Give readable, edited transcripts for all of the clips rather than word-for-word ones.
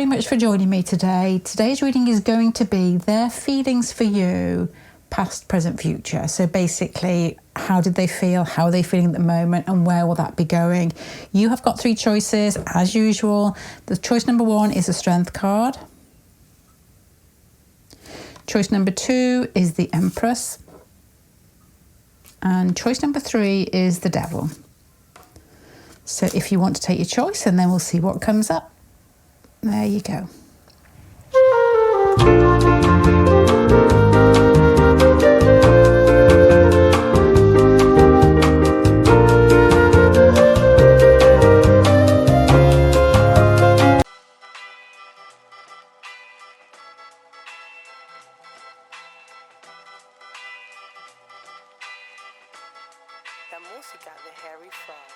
very much for joining me today. Today's reading is going to be their feelings for you, past, present, future. So basically, how did they feel? How are they feeling at the moment? And where will that be going? You have got 3 choices, as usual. The choice number 1 is a Strength card. Choice number 2 is the Empress. And choice number 3 is the Devil. So if you want to take your choice, and then we'll see what comes up. There you go. La música de Harry Fraud.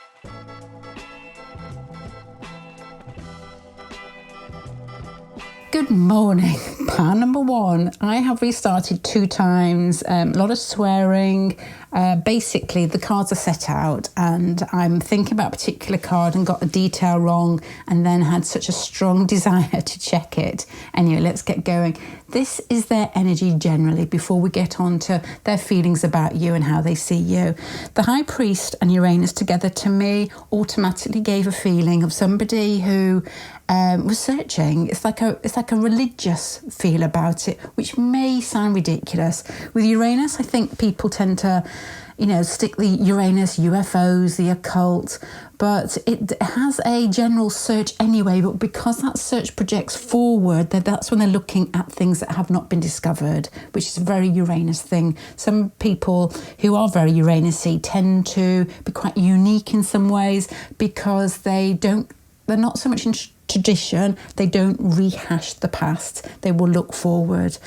Good morning. Pile number 1. I have restarted 2 times. A lot of swearing. Basically, the cards are set out and I'm thinking about a particular card and got a detail wrong and then had such a strong desire to check it. Anyway, let's get going. This is their energy generally before we get on to their feelings about you and how they see you. The High Priest and Uranus together, to me, automatically gave a feeling of somebody who was searching. It's like a religious feel about it, which may sound ridiculous. With Uranus, I think people tend to, stick the Uranus, UFOs, the occult, but it has a general search anyway. But because that search projects forward, that's when they're looking at things that have not been discovered, which is a very Uranus thing. Some people who are very Uranus-y tend to be quite unique in some ways because they're not so much in tradition, they don't rehash the past, they will look forward.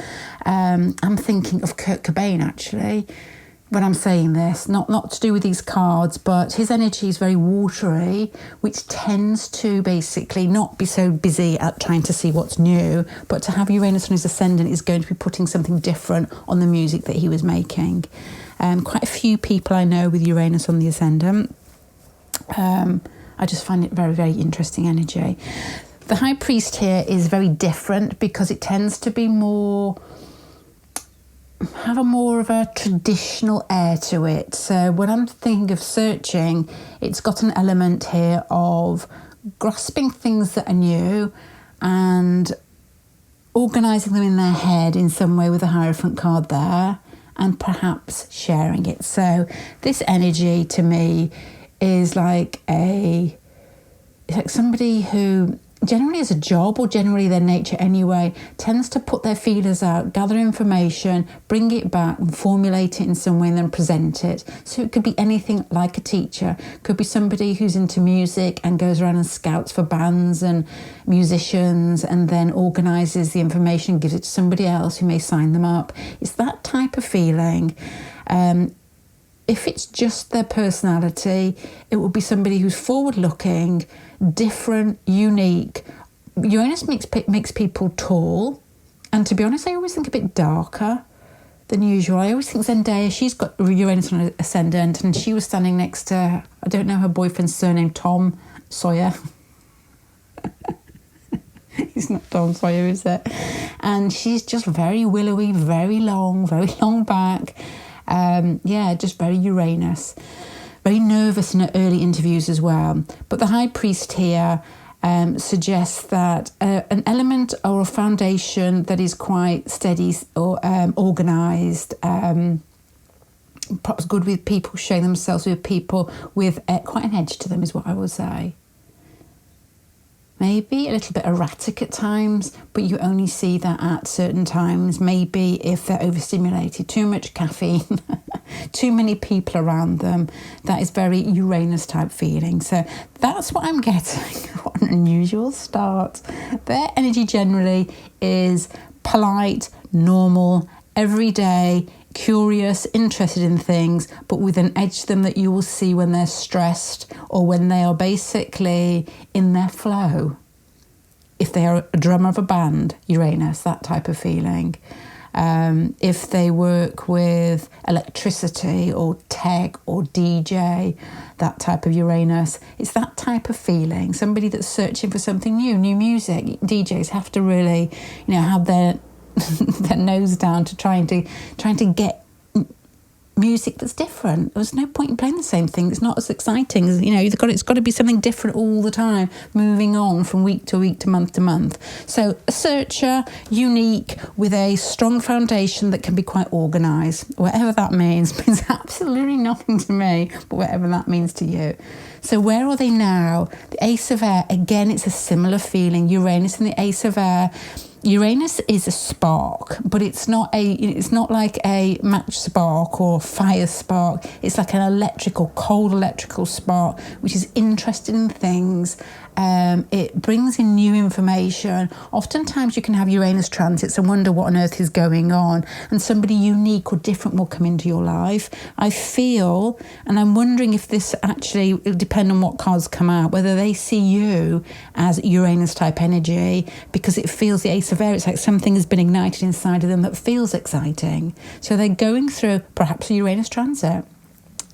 I'm thinking of Kurt Cobain actually when I'm saying this, not to do with these cards, but his energy is very watery, which tends to basically not be so busy at trying to see what's new, but to have Uranus on his ascendant is going to be putting something different on the music that he was making. Quite a few people I know with Uranus on the ascendant. I just find it very, very interesting energy. The High Priest here is very different because it tends to be have a more of a traditional air to it. So when I'm thinking of searching, it's got an element here of grasping things that are new and organising them in their head in some way with a Hierophant card there and perhaps sharing it. So this energy to me is like somebody who generally has a job, or generally their nature anyway, tends to put their feelers out, gather information, bring it back and formulate it in some way and then present it. So it could be anything like a teacher, could be somebody who's into music and goes around and scouts for bands and musicians and then organises the information, gives it to somebody else who may sign them up. It's that type of feeling. If it's just their personality, it will be somebody who's forward-looking, different, unique. Uranus makes people tall. And to be honest, I always think a bit darker than usual. I always think Zendaya, she's got Uranus on an ascendant, and she was standing next to, I don't know her boyfriend's surname, Tom Sawyer. He's not Tom Sawyer, is it? And she's just very willowy, very long back. Just very Uranus. Very nervous in her early interviews as well. But the High Priest here suggests that an element or a foundation that is quite steady or organised, perhaps good with people, sharing themselves with people with quite an edge to them is what I would say. Maybe a little bit erratic at times, but you only see that at certain times. Maybe if they're overstimulated, too much caffeine, too many people around them. That is very Uranus type feeling. So that's what I'm getting. What an unusual start. Their energy generally is polite, normal, everyday, curious, interested in things, but with an edge to them that you will see when they're stressed or when they are basically in their flow. If they are a drummer of a band, Uranus, that type of feeling. If they work with electricity or tech or DJ, that type of Uranus, it's that type of feeling. Somebody that's searching for something new music. DJs have to really, have their their nose down to trying to get music that's different. There's no point in playing the same thing. It's not as exciting as, it's got to be something different all the time, moving on from week to week to month. So a searcher, unique, with a strong foundation that can be quite organised. Whatever that means absolutely nothing to me, but whatever that means to you. So where are they now? The Ace of Air, again, it's a similar feeling. Uranus and the Ace of Air. Uranus is a spark, but it's not like a match spark or fire spark. It's like an cold electrical spark, which is interested in things. It brings in new information. Oftentimes you can have Uranus transits and wonder what on earth is going on, and somebody unique or different will come into your life. I feel, and I'm wondering if this actually will depend on what cards come out, whether they see you as Uranus type energy, because it feels, the Ace of Air, it's like something has been ignited inside of them that feels exciting. So they're going through perhaps a Uranus transit.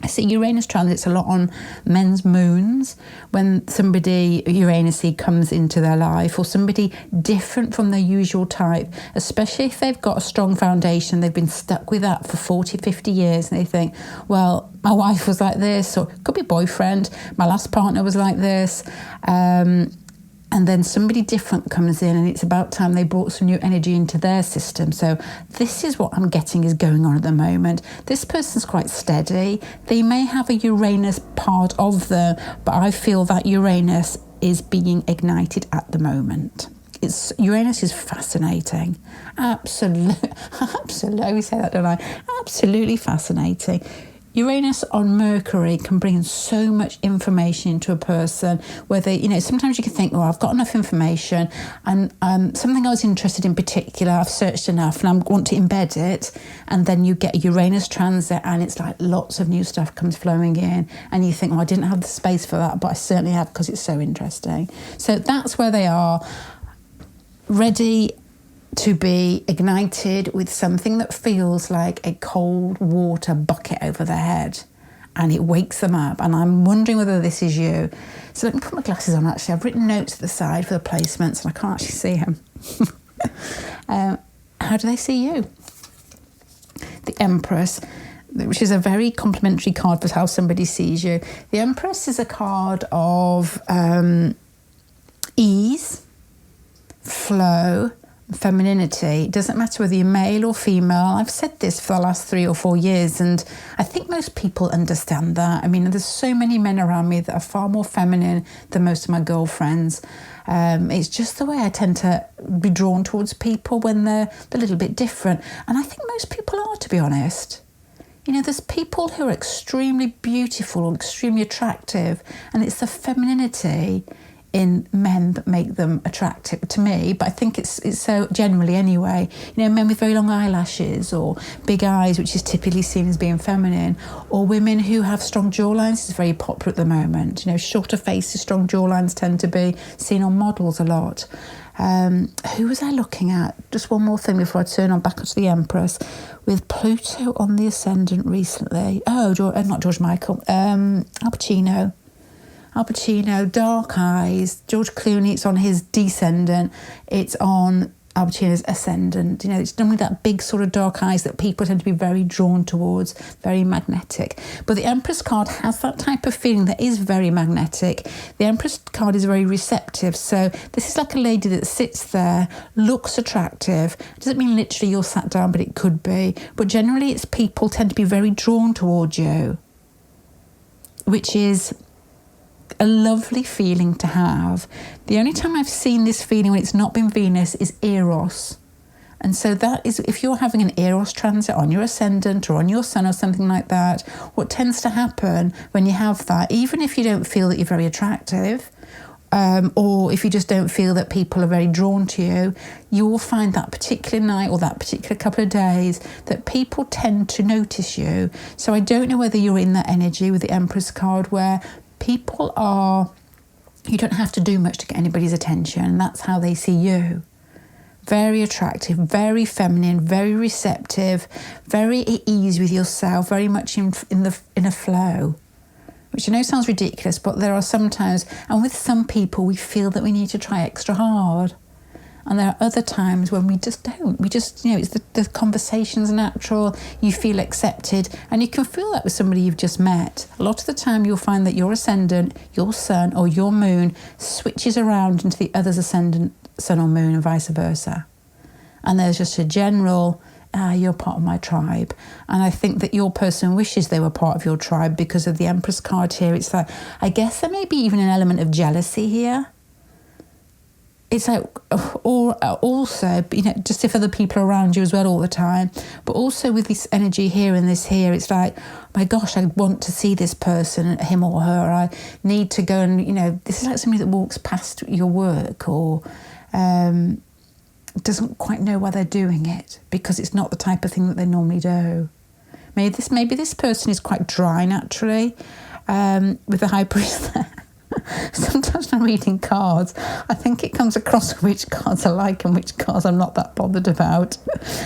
I see Uranus transits a lot on men's moons, when somebody Uranus-y comes into their life, or somebody different from their usual type, especially if they've got a strong foundation, they've been stuck with that for 40, 50 years, and they think, well, my wife was like this, or it could be boyfriend, my last partner was like this, and then somebody different comes in, and it's about time they brought some new energy into their system. So this is what I'm getting is going on at the moment. This person's quite steady. They may have a Uranus part of them, but I feel that Uranus is being ignited at the moment. Uranus is fascinating. Absolutely, say that, don't I? Absolutely fascinating. Uranus on Mercury can bring in so much information into a person, where they, sometimes you can think, I've got enough information, and something I was interested in particular, I've searched enough and I want to embed it, and then you get a Uranus transit and it's like lots of new stuff comes flowing in, and you think, I didn't have the space for that, but I certainly have, because it's so interesting. So that's where they are, ready to be ignited with something that feels like a cold water bucket over their head, and it wakes them up. And I'm wondering whether this is you. So let me put my glasses on. Actually, I've written notes at the side for the placements, and I can't actually see them. How do they see you? The Empress, which is a very complimentary card for how somebody sees you. The Empress is a card of ease, flow, femininity. It doesn't matter whether you're male or female. I've said this for the last 3 or 4 years, and I think most people understand that. I mean, there's so many men around me that are far more feminine than most of my girlfriends. It's just the way I tend to be drawn towards people when they're a little bit different. And I think most people are, to be honest. There's people who are extremely beautiful or extremely attractive, and it's the femininity in men that make them attractive to me, but I think it's so generally anyway. Men with very long eyelashes or big eyes, which is typically seen as being feminine, or women who have strong jawlines is very popular at the moment. Shorter faces, strong jawlines tend to be seen on models a lot. Who was I looking at? Just one more thing before I turn on back to the Empress. With Pluto on the ascendant recently. Not George Michael. Al Pacino, dark eyes. George Clooney, it's on his descendant. It's on Al Pacino's ascendant. It's normally that big sort of dark eyes that people tend to be very drawn towards, very magnetic. But the Empress card has that type of feeling that is very magnetic. The Empress card is very receptive. So this is like a lady that sits there, looks attractive. It doesn't mean literally you're sat down, but it could be. But generally it's people tend to be very drawn towards you, which is a lovely feeling to have. The only time I've seen this feeling when it's not been Venus is Eros. And so that is, if you're having an Eros transit on your ascendant or on your sun or something like that, what tends to happen when you have that, even if you don't feel that you're very attractive, or if you just don't feel that people are very drawn to you, you will find that particular night or that particular couple of days that people tend to notice you. So I don't know whether you're in that energy with the Empress card where people are, you don't have to do much to get anybody's attention. That's how they see you. very attractive, very feminine, very receptive, very at ease with yourself, very much in a flow, which I know sounds ridiculous, but there are sometimes, and with some people, we feel that we need to try extra hard. And there are other times when we just don't. We just, it's the conversation's natural, you feel accepted, and you can feel that with somebody you've just met. A lot of the time you'll find that your ascendant, your sun or your moon switches around into the other's ascendant, sun or moon, and vice versa. And there's just a general, you're part of my tribe. And I think that your person wishes they were part of your tribe because of the Empress card here. It's like, I guess there may be even an element of jealousy here. It's like, or also, just if other people are around you as well all the time, but also with this energy here and this here, it's like, my gosh, I want to see this person, him or her. I need to go and, this is like somebody that walks past your work or doesn't quite know why they're doing it because it's not the type of thing that they normally do. Maybe this person is quite dry naturally, with the High Priest there. Sometimes when I'm reading cards, I think it comes across which cards I like and which cards I'm not that bothered about.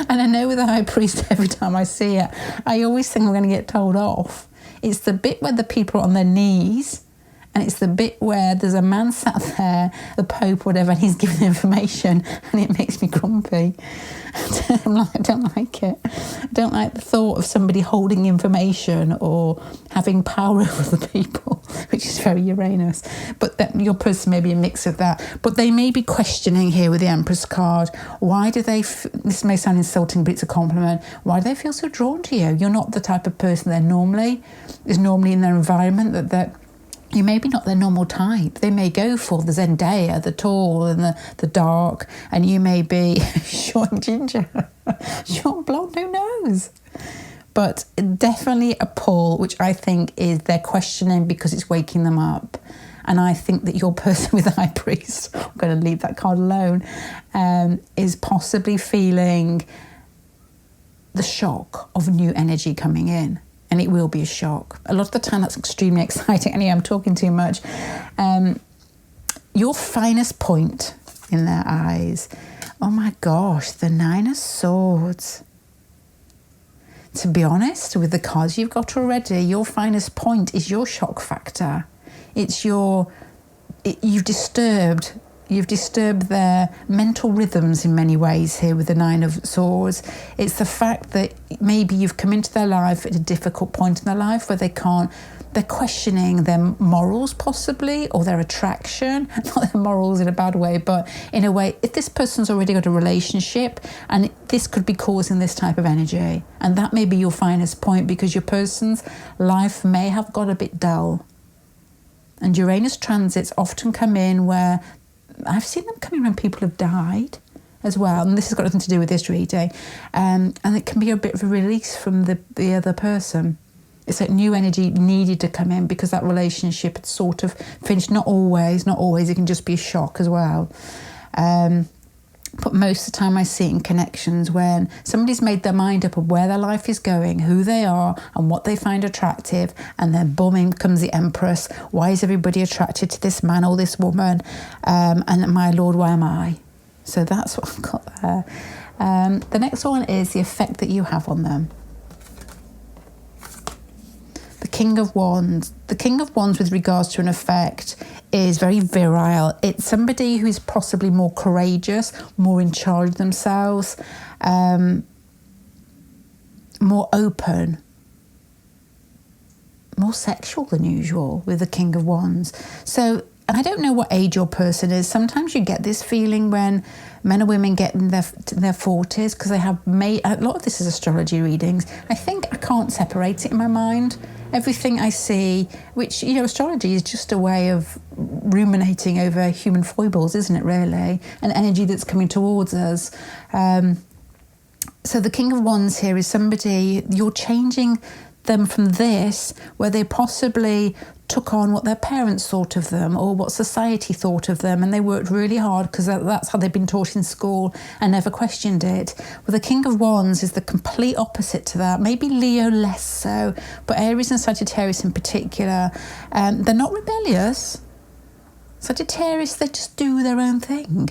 And I know with the High Priest, every time I see it, I always think I'm going to get told off. It's the bit where the people are on their knees, and it's the bit where there's a man sat there, the Pope, whatever, and he's giving information, and it makes me grumpy. I don't like it. I don't like the thought of somebody holding information or having power over the people, which is very Uranus. But that your person may be a mix of that. But they may be questioning here with the Empress card. Why do they, this may sound insulting, but it's a compliment. Why do they feel so drawn to you? You're not the type of person they're normally in their environment, that you may be not their normal type. They may go for the Zendaya, the tall and the dark, and you may be short and ginger, short and blonde, who knows? But definitely a pull, which I think is they're questioning because it's waking them up. And I think that your person with the High Priest, I'm going to leave that card alone, is possibly feeling the shock of new energy coming in. And it will be a shock. A lot of the time that's extremely exciting. Anyway, I'm talking too much. Your finest point in their eyes. Oh my gosh, the Nine of Swords. To be honest, with the cards you've got already, your finest point is your shock factor. It's you've disturbed their mental rhythms in many ways here with the Nine of Swords. It's the fact that maybe you've come into their life at a difficult point in their life where they're questioning their morals possibly, or their attraction. Not their morals in a bad way, but in a way, if this person's already got a relationship, and this could be causing this type of energy. And that may be your finest point, because your person's life may have got a bit dull. And Uranus transits often come in where I've seen them coming when people have died as well, and this has got nothing to do with this reading, and it can be a bit of a release from the other person. It's like new energy needed to come in because that relationship had sort of finished. Not always, it can just be a shock as well. But most of the time I see it in connections when somebody's made their mind up of where their life is going, who they are and what they find attractive, and then boom, in comes the Empress. Why is everybody attracted to this man or this woman? And my Lord, why am I? So that's what I've got there. The next one is the effect that you have on them. The King of Wands. The King of Wands with regards to an effect is very virile. It's somebody who's possibly more courageous, more in charge of themselves, more open, more sexual than usual with the King of Wands. So I don't know what age your person is. Sometimes you get this feeling when men or women get in their 40s because they have made... A lot of this is astrology readings. I think I can't separate it in my mind. Everything I see, which, astrology is just a way of ruminating over human foibles, isn't it, really? An energy that's coming towards us. So the King of Wands here is somebody, you're changing them from this, where they possibly took on what their parents thought of them or what society thought of them, and they worked really hard because that's how they've been taught in school and never questioned it. Well, the King of Wands is the complete opposite to that. Maybe Leo less so, but Aries and Sagittarius in particular, they're not rebellious. Sagittarius, they just do their own thing.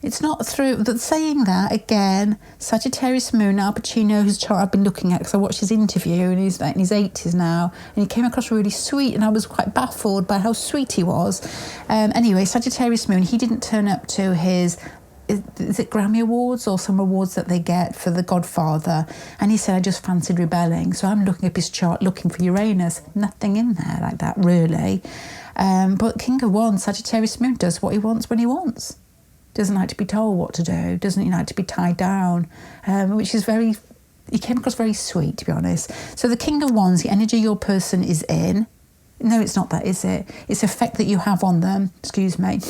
It's not through, but saying that, again, Sagittarius Moon, Al Pacino, whose chart I've been looking at because I watched his interview, and he's like in his 80s now, and he came across really sweet, and I was quite baffled by how sweet he was. Anyway, Sagittarius Moon, he didn't turn up to his, is it Grammy Awards or some awards that they get for The Godfather, and he said, I just fancied rebelling. So I'm looking up his chart, looking for Uranus. Nothing in there like that, really. But King of Wands, Sagittarius Moon, does what he wants when he wants. Doesn't like to be told what to do, doesn't like to be tied down, which is he came across very sweet, to be honest. So the King of Wands, the energy your person is in, no, it's not that, is it? It's the effect that you have on them, excuse me.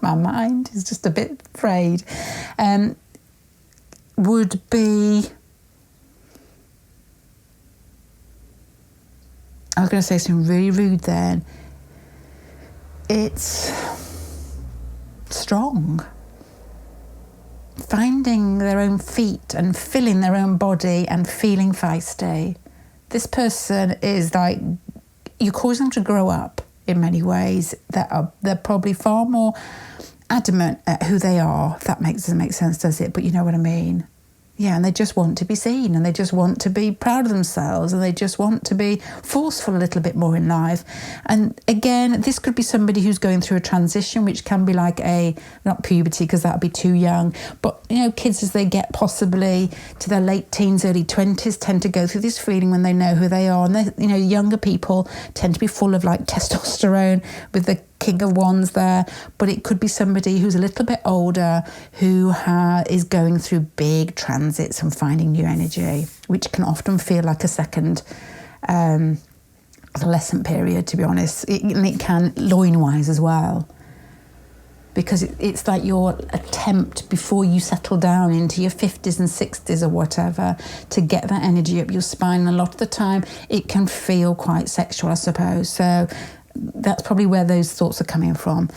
My mind is just a bit frayed. Would be, I was going to say something really rude then. It's strong, finding their own feet and filling their own body and feeling feisty. This person is like, you're causing them to grow up in many ways. They're probably far more adamant at who they are. If that doesn't make sense, does it? But you know what I mean. Yeah, and they just want to be seen, and they just want to be proud of themselves, and they just want to be forceful a little bit more in life. And again, this could be somebody who's going through a transition, which can be like not puberty, because that would be too young, but, you know, kids as they get possibly to their late teens, early 20s, tend to go through this feeling when they know who they are. And, you know, younger people tend to be full of like testosterone with the King of Wands there, but it could be somebody who's a little bit older who is going through big transits and finding new energy, which can often feel like a second adolescent period, to be honest. It can loin-wise as well, because it's like your attempt before you settle down into your 50s and 60s or whatever to get that energy up your spine. And a lot of the time it can feel quite sexual, I suppose. So that's probably where those thoughts are coming from.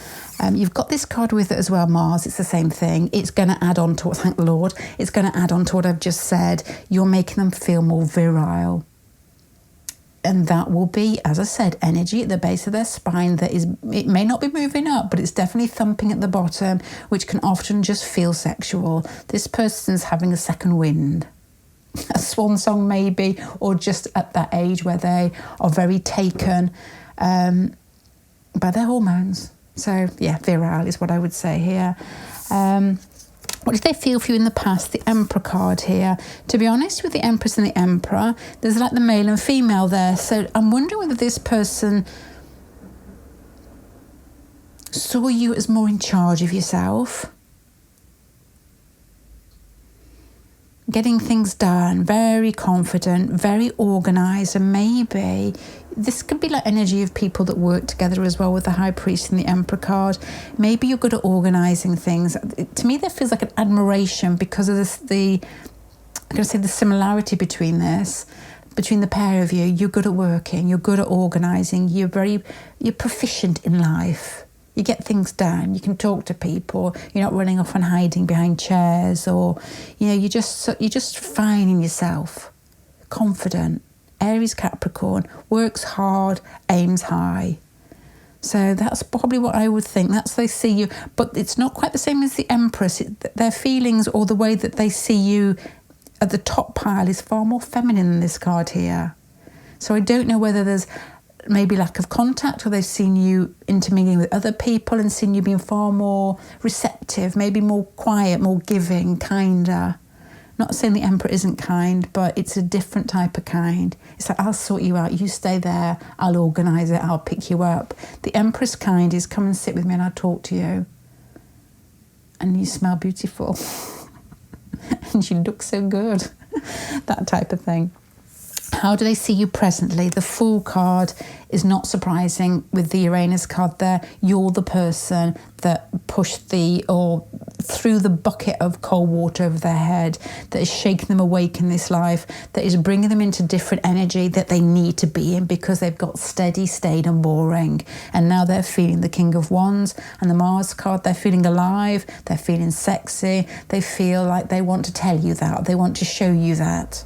You've got this card with it as well, Mars. It's the same thing. It's going to add on to what, thank the Lord, it's going to add on to what I've just said. You're making them feel more virile. And that will be, as I said, energy at the base of their spine that is, it may not be moving up, but it's definitely thumping at the bottom, which can often just feel sexual. This person's having a second wind. A swan song maybe, or just at that age where they are very taken by their hormones. So yeah, virile is what I would say here. What did they feel for you in the past? The Emperor card here. To be honest, with the Empress and the Emperor, there's like the male and female there. So I'm wondering whether this person saw you as more in charge of yourself, getting things done, very confident, very organised, and maybe this could be like energy of people that work together as well with the High Priest and the Emperor card. Maybe you're good at organising things. To me, there feels like an admiration because of I'm going to say the similarity between the pair of you. You're good at working, you're good at organising, you're proficient in life. You get things done, you can talk to people, you're not running off and hiding behind chairs, or, you know, you're just fine in yourself, confident. Aries Capricorn, works hard, aims high. So that's probably what I would think. That's they see you, but it's not quite the same as the Empress. Their feelings or the way that they see you at the top pile is far more feminine than this card here. So I don't know whether there's maybe lack of contact, or they've seen you intermingling with other people and seen you being far more receptive, maybe more quiet, more giving, kinder. Not saying the Emperor isn't kind, but it's a different type of kind. It's like, I'll sort you out, you stay there, I'll organise it, I'll pick you up. The Empress kind is, come and sit with me and I'll talk to you. And you smell beautiful. And you look so good. That type of thing. How do they see you presently? The Fool card is not surprising with the Uranus card there. You're the person that pushed or threw the bucket of cold water over their head, that is shaking them awake in this life, that is bringing them into different energy that they need to be in because they've got steady, staid and boring. And now they're feeling the King of Wands and the Mars card. They're feeling alive. They're feeling sexy. They feel like they want to tell you that. They want to show you that.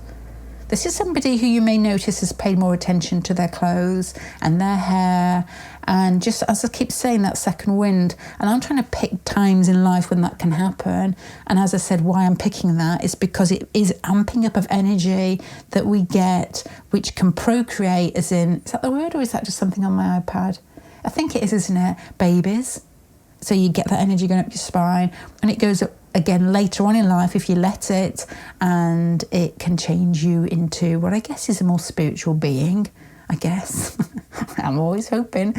This is somebody who you may notice has paid more attention to their clothes and their hair And just as I keep saying, that second wind, and I'm trying to pick times in life when that can happen. And as I said, why I'm picking that is because it is amping up of energy that we get, which can procreate, as in, is that the word, or is that just something on my iPad? I think it is, isn't it? Babies. So you get that energy going up your spine, and it goes up again later on in life if you let it, and it can change you into what I guess is a more spiritual being, I guess. I'm always hoping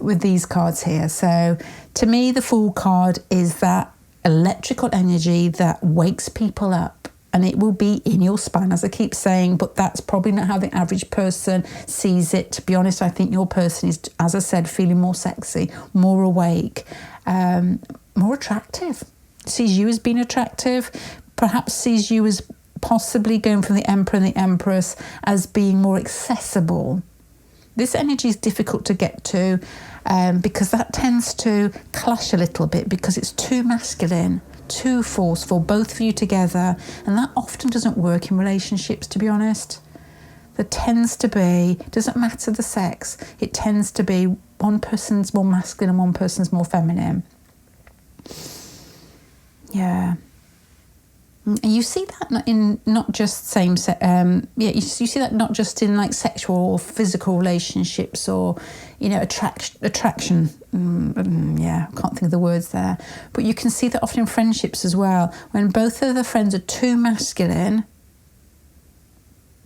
with these cards here. So to me, the Fool card is that electrical energy that wakes people up, and it will be in your spine, as I keep saying, but that's probably not how the average person sees it. To be honest, I think your person is, as I said, feeling more sexy, more awake, more attractive. Sees you as being attractive, perhaps sees you as possibly going from the Emperor and the Empress as being more accessible. This energy is difficult to get to because that tends to clash a little bit because it's too masculine, too forceful, both of you together, and that often doesn't work in relationships, to be honest. There tends to be, doesn't matter the sex, it tends to be one person's more masculine and one person's more feminine. Yeah. And you see that in not just same sex, you see that not just in like sexual or physical relationships or, you know, attraction. I can't think of the words there. But you can see that often in friendships as well. When both of the friends are too masculine,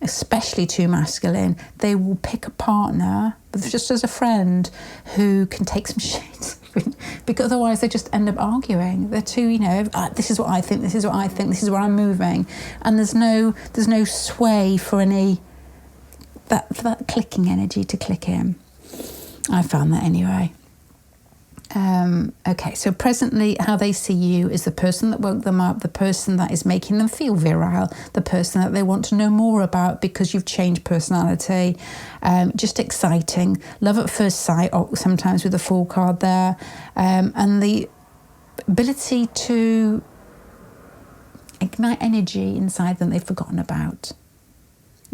especially too masculine, they will pick a partner, just as a friend, who can take some shit. Because otherwise they just end up arguing. They're too, you know, this is what I think, this is what I think, this is where I'm moving, and there's no sway for any for that clicking energy to click in. I found that anyway. Okay, so presently how they see you is the person that woke them up, the person that is making them feel virile, the person that they want to know more about because you've changed personality. Just exciting. Love at first sight, or sometimes with the Fool card there. And the ability to ignite energy inside them they've forgotten about.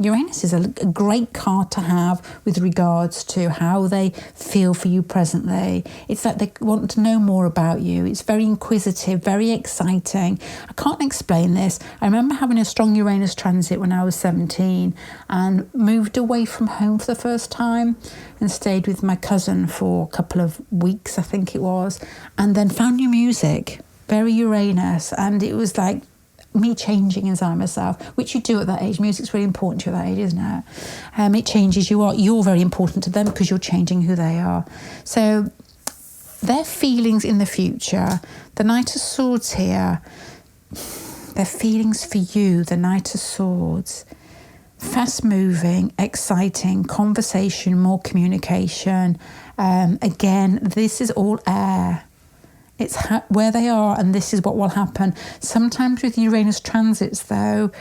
Uranus is a great card to have with regards to how they feel for you presently. It's like they want to know more about you. It's very inquisitive, very exciting. I can't explain this. I remember having a strong Uranus transit when I was 17 and moved away from home for the first time and stayed with my cousin for a couple of weeks, I think it was, and then found new music, very Uranus, and it was like me changing inside myself, which you do at that age. Music's really important to you at that age, isn't it? It changes you. You're very important to them because you're changing who they are. So their feelings in the future, the Knight of Swords here, their feelings for you, the Knight of Swords, fast moving, exciting, conversation, more communication. Again, this is all air. It's where they are, and this is what will happen. Sometimes with Uranus transits, though,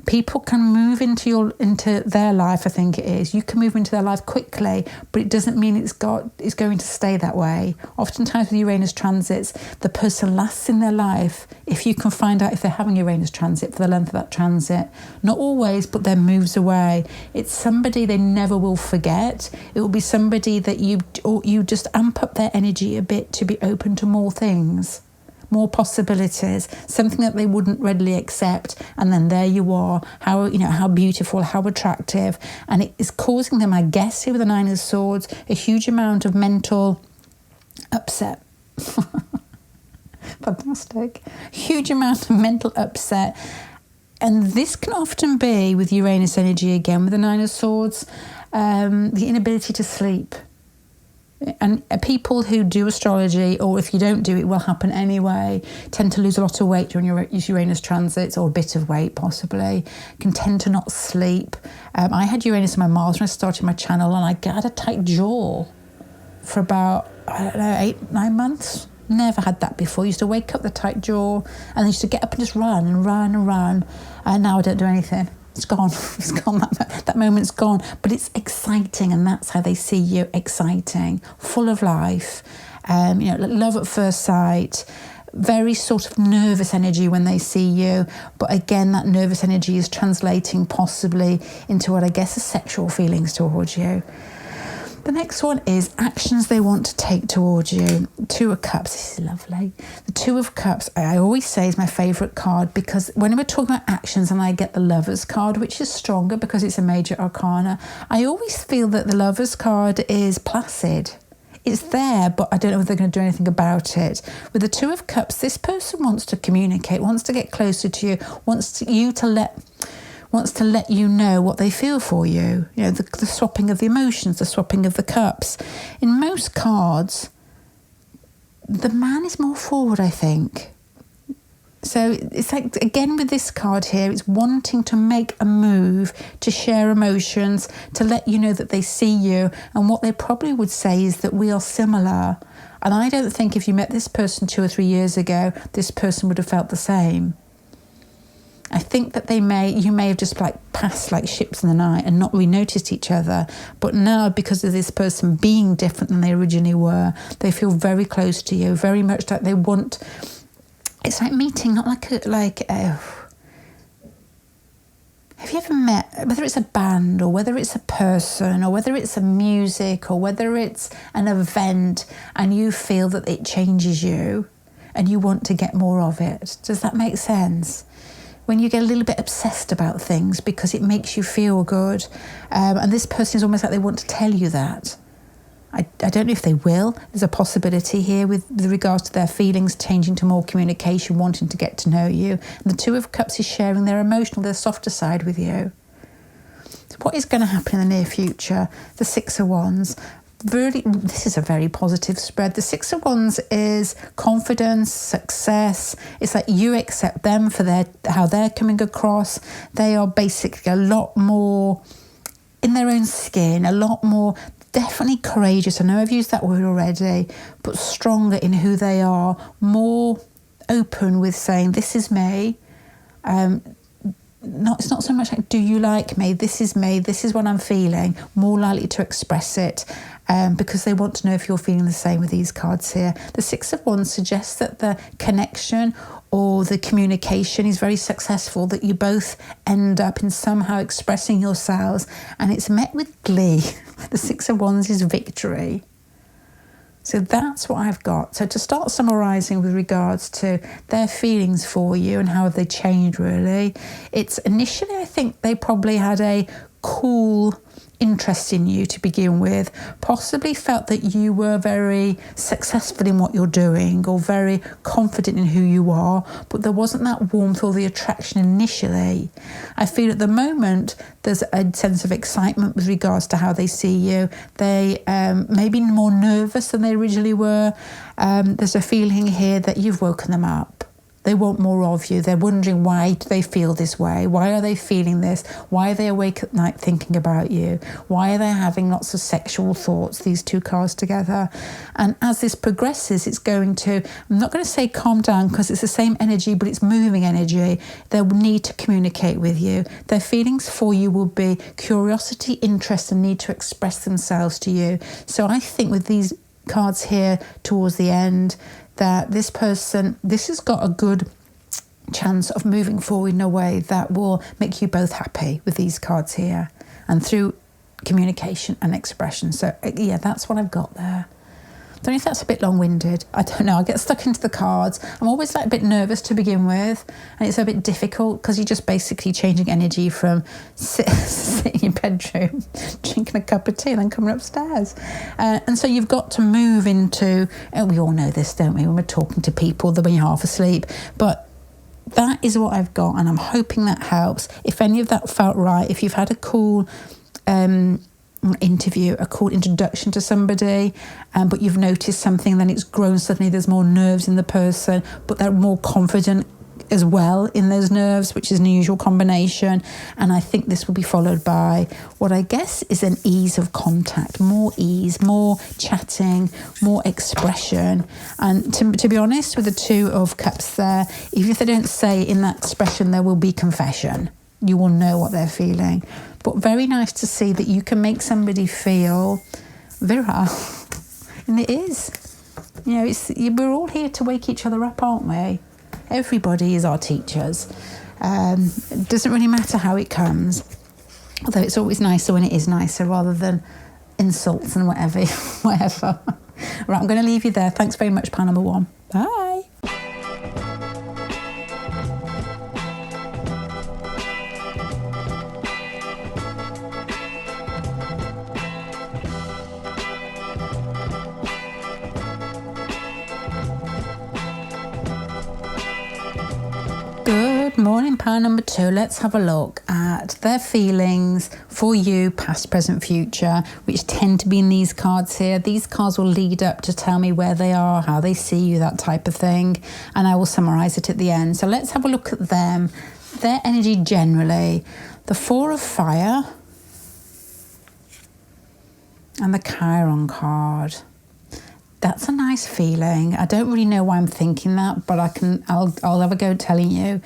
people can move into their life. I think it is. You can move into their life quickly, but it doesn't mean it's going to stay that way. Oftentimes with Uranus transits, the person lasts in their life if you can find out if they're having Uranus transit for the length of that transit. Not always, but then moves away. It's somebody they never will forget. It will be somebody that you just amp up their energy a bit to be open to more things, more possibilities, something that they wouldn't readily accept, and then there you are, how beautiful, how attractive, and it is causing them, I guess, here with the Nine of Swords, a huge amount of mental upset. Fantastic. Huge amount of mental upset, and this can often be with Uranus energy again with the Nine of Swords, the inability to sleep. And people who do astrology, or if you don't do it, will happen anyway, tend to lose a lot of weight during your Uranus transits, or a bit of weight possibly, can tend to not sleep. I had Uranus in my Mars when I started my channel, and I had a tight jaw for about, 8-9 months. Never had that before. I used to wake up the tight jaw, and I used to get up and just run, and now I don't do anything. It's gone. It's gone. That moment's gone. But it's exciting, and that's how they see you. Exciting, full of life. Love at first sight. Very sort of nervous energy when they see you. But again, that nervous energy is translating possibly into what I guess are sexual feelings towards you. The next one is actions they want to take towards you. Two of Cups, this is lovely. The Two of Cups, I always say, is my favourite card, because when we're talking about actions and I get the Lovers card, which is stronger because it's a major arcana, I always feel that the Lovers card is placid. It's there, but I don't know if they're going to do anything about it. With the Two of Cups, this person wants to communicate, wants to get closer to you, wants to let you know what they feel for you. You know, the swapping of the emotions, the swapping of the cups. In most cards, the man is more forward, I think. So it's like, again, with this card here, it's wanting to make a move, to share emotions, to let you know that they see you. And what they probably would say is that we are similar. And I don't think if you met this person 2 or 3 years ago, this person would have felt the same. I think that you may have just like passed like ships in the night and not really noticed each other. But now, because of this person being different than they originally were, they feel very close to you, very much like they want. It's like meeting, not have you ever met, whether it's a band or whether it's a person or whether it's a music or whether it's an event, and you feel that it changes you and you want to get more of it? Does that make sense? When you get a little bit obsessed about things because it makes you feel good. And this person is almost like they want to tell you that. I don't know if they will. There's a possibility here with regards to their feelings changing to more communication, wanting to get to know you. And the Two of Cups is sharing their emotional, their softer side with you. So what is going to happen in the near future? The Six of Wands. Really, this is a very positive spread. The Six of Wands is confidence, success. It's like you accept them for how they're coming across. They are basically a lot more in their own skin, a lot more definitely courageous. I know I've used that word already, but stronger in who they are, more open with saying, this is me. It's not so much like, do you like me? This is me. This is what I'm feeling. More likely to express it because they want to know if you're feeling the same with these cards here. The Six of Wands suggests that the connection or the communication is very successful, that you both end up in somehow expressing yourselves, and it's met with glee. The Six of Wands is victory. So that's what I've got. So to start summarising with regards to their feelings for you and how have they changed, really, it's initially, I think they probably had a cool interest in you to begin with, possibly felt that you were very successful in what you're doing or very confident in who you are, but there wasn't that warmth or the attraction initially. I feel at the moment there's a sense of excitement with regards to how they see you. They may be more nervous than they originally were. There's a feeling here that you've woken them up. They want more of you. They're wondering, why do they feel this way? Why are they feeling this? Why are they awake at night thinking about you? Why are they having lots of sexual thoughts, these two cards together? And as this progresses, it's going to, I'm not going to say calm down because it's the same energy, but it's moving energy. They'll need to communicate with you. Their feelings for you will be curiosity, interest, and need to express themselves to you. So I think with these cards here towards the end, that this person, this has got a good chance of moving forward in a way that will make you both happy with these cards here and through communication and expression. So yeah, that's what I've got there. Don't know if that's a bit long-winded. I don't know. I get stuck into the cards. I'm always like a bit nervous to begin with, and it's a bit difficult because you're just basically changing energy from sitting in your bedroom, drinking a cup of tea, and then coming upstairs. And so you've got to move into, we all know this, don't we, when we're talking to people, when you're half asleep. But that is what I've got, and I'm hoping that helps. If any of that felt right, if you've had a cool interview, a cool introduction to somebody, but you've noticed something, then it's grown suddenly, there's more nerves in the person, but they're more confident as well in those nerves, which is an unusual combination. And I think this will be followed by what I guess is an ease of contact, more ease, more chatting, more expression. And to be honest, with the Two of Cups there, even if they don't say in that expression, there will be confession. You will know what they're feeling. But very nice to see that you can make somebody feel virile. And it is. You know, we're all here to wake each other up, aren't we? Everybody is our teachers. It doesn't really matter how it comes. Although it's always nicer when it is nicer rather than insults and whatever. Whatever. Right, I'm going to leave you there. Thanks very much, pile number 1. Bye. Good morning, pile number 2. Let's have a look at their feelings for you, past, present, future, which tend to be in these cards here. These cards will lead up to tell me where they are, how they see you, that type of thing, and I will summarise it at the end. So let's have a look at them, their energy generally. The 4 of Fire and the Chiron card. That's a nice feeling. I don't really know why I'm thinking that, but I'll have a go telling you.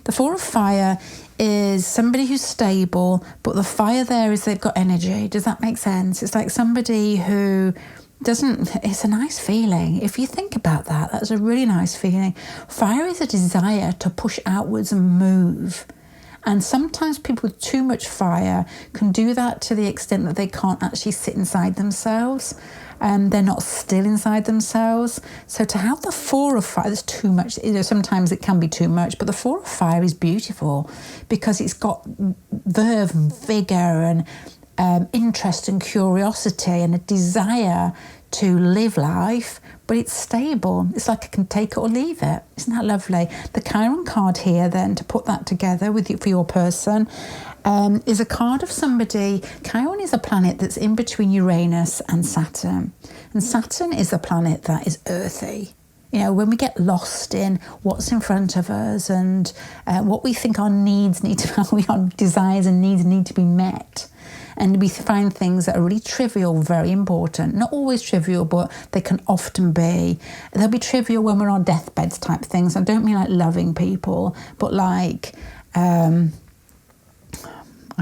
The 4 of Fire is somebody who's stable, but the fire there is they've got energy. Does that make sense? It's like somebody who doesn't, it's a nice feeling. If you think about that, that's a really nice feeling. Fire is a desire to push outwards and move. And sometimes people with too much fire can do that to the extent that they can't actually sit inside themselves. They're not still inside themselves. So to have the 4 of Fire, there's too much. Sometimes it can be too much, but the 4 of Fire is beautiful because it's got verve and vigour and interest and curiosity and a desire to live life, but it's stable. It's like I can take it or leave it. Isn't that lovely? The Chiron card here then, to put that together with you for your person, is a card of somebody. Chiron is a planet that's in between Uranus and Saturn. And Saturn is a planet that is earthy. You know, when we get lost in what's in front of us and what we think our needs need to, our desires and needs need to be met. And we find things that are really trivial, very important. Not always trivial, but they can often be. They'll be trivial when we're on deathbeds type things. I don't mean like loving people, but like, I've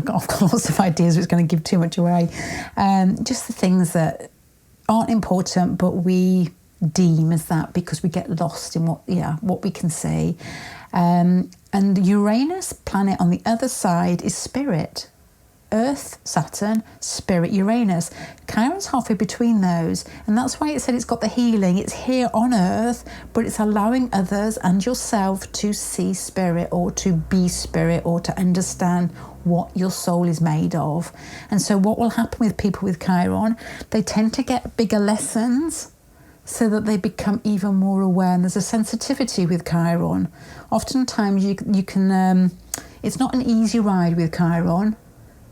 got lots of ideas, but it's going to give too much away. Just the things that aren't important, but we deem as that because we get lost in what we can see. And Uranus planet on the other side is spirit. Earth, Saturn, Spirit, Uranus. Chiron's halfway between those, and that's why it said it's got the healing. It's here on Earth, but it's allowing others and yourself to see Spirit or to be Spirit or to understand what your soul is made of. And so what will happen with people with Chiron, they tend to get bigger lessons so that they become even more aware. And there's a sensitivity with Chiron. Oftentimes you can, it's not an easy ride with Chiron,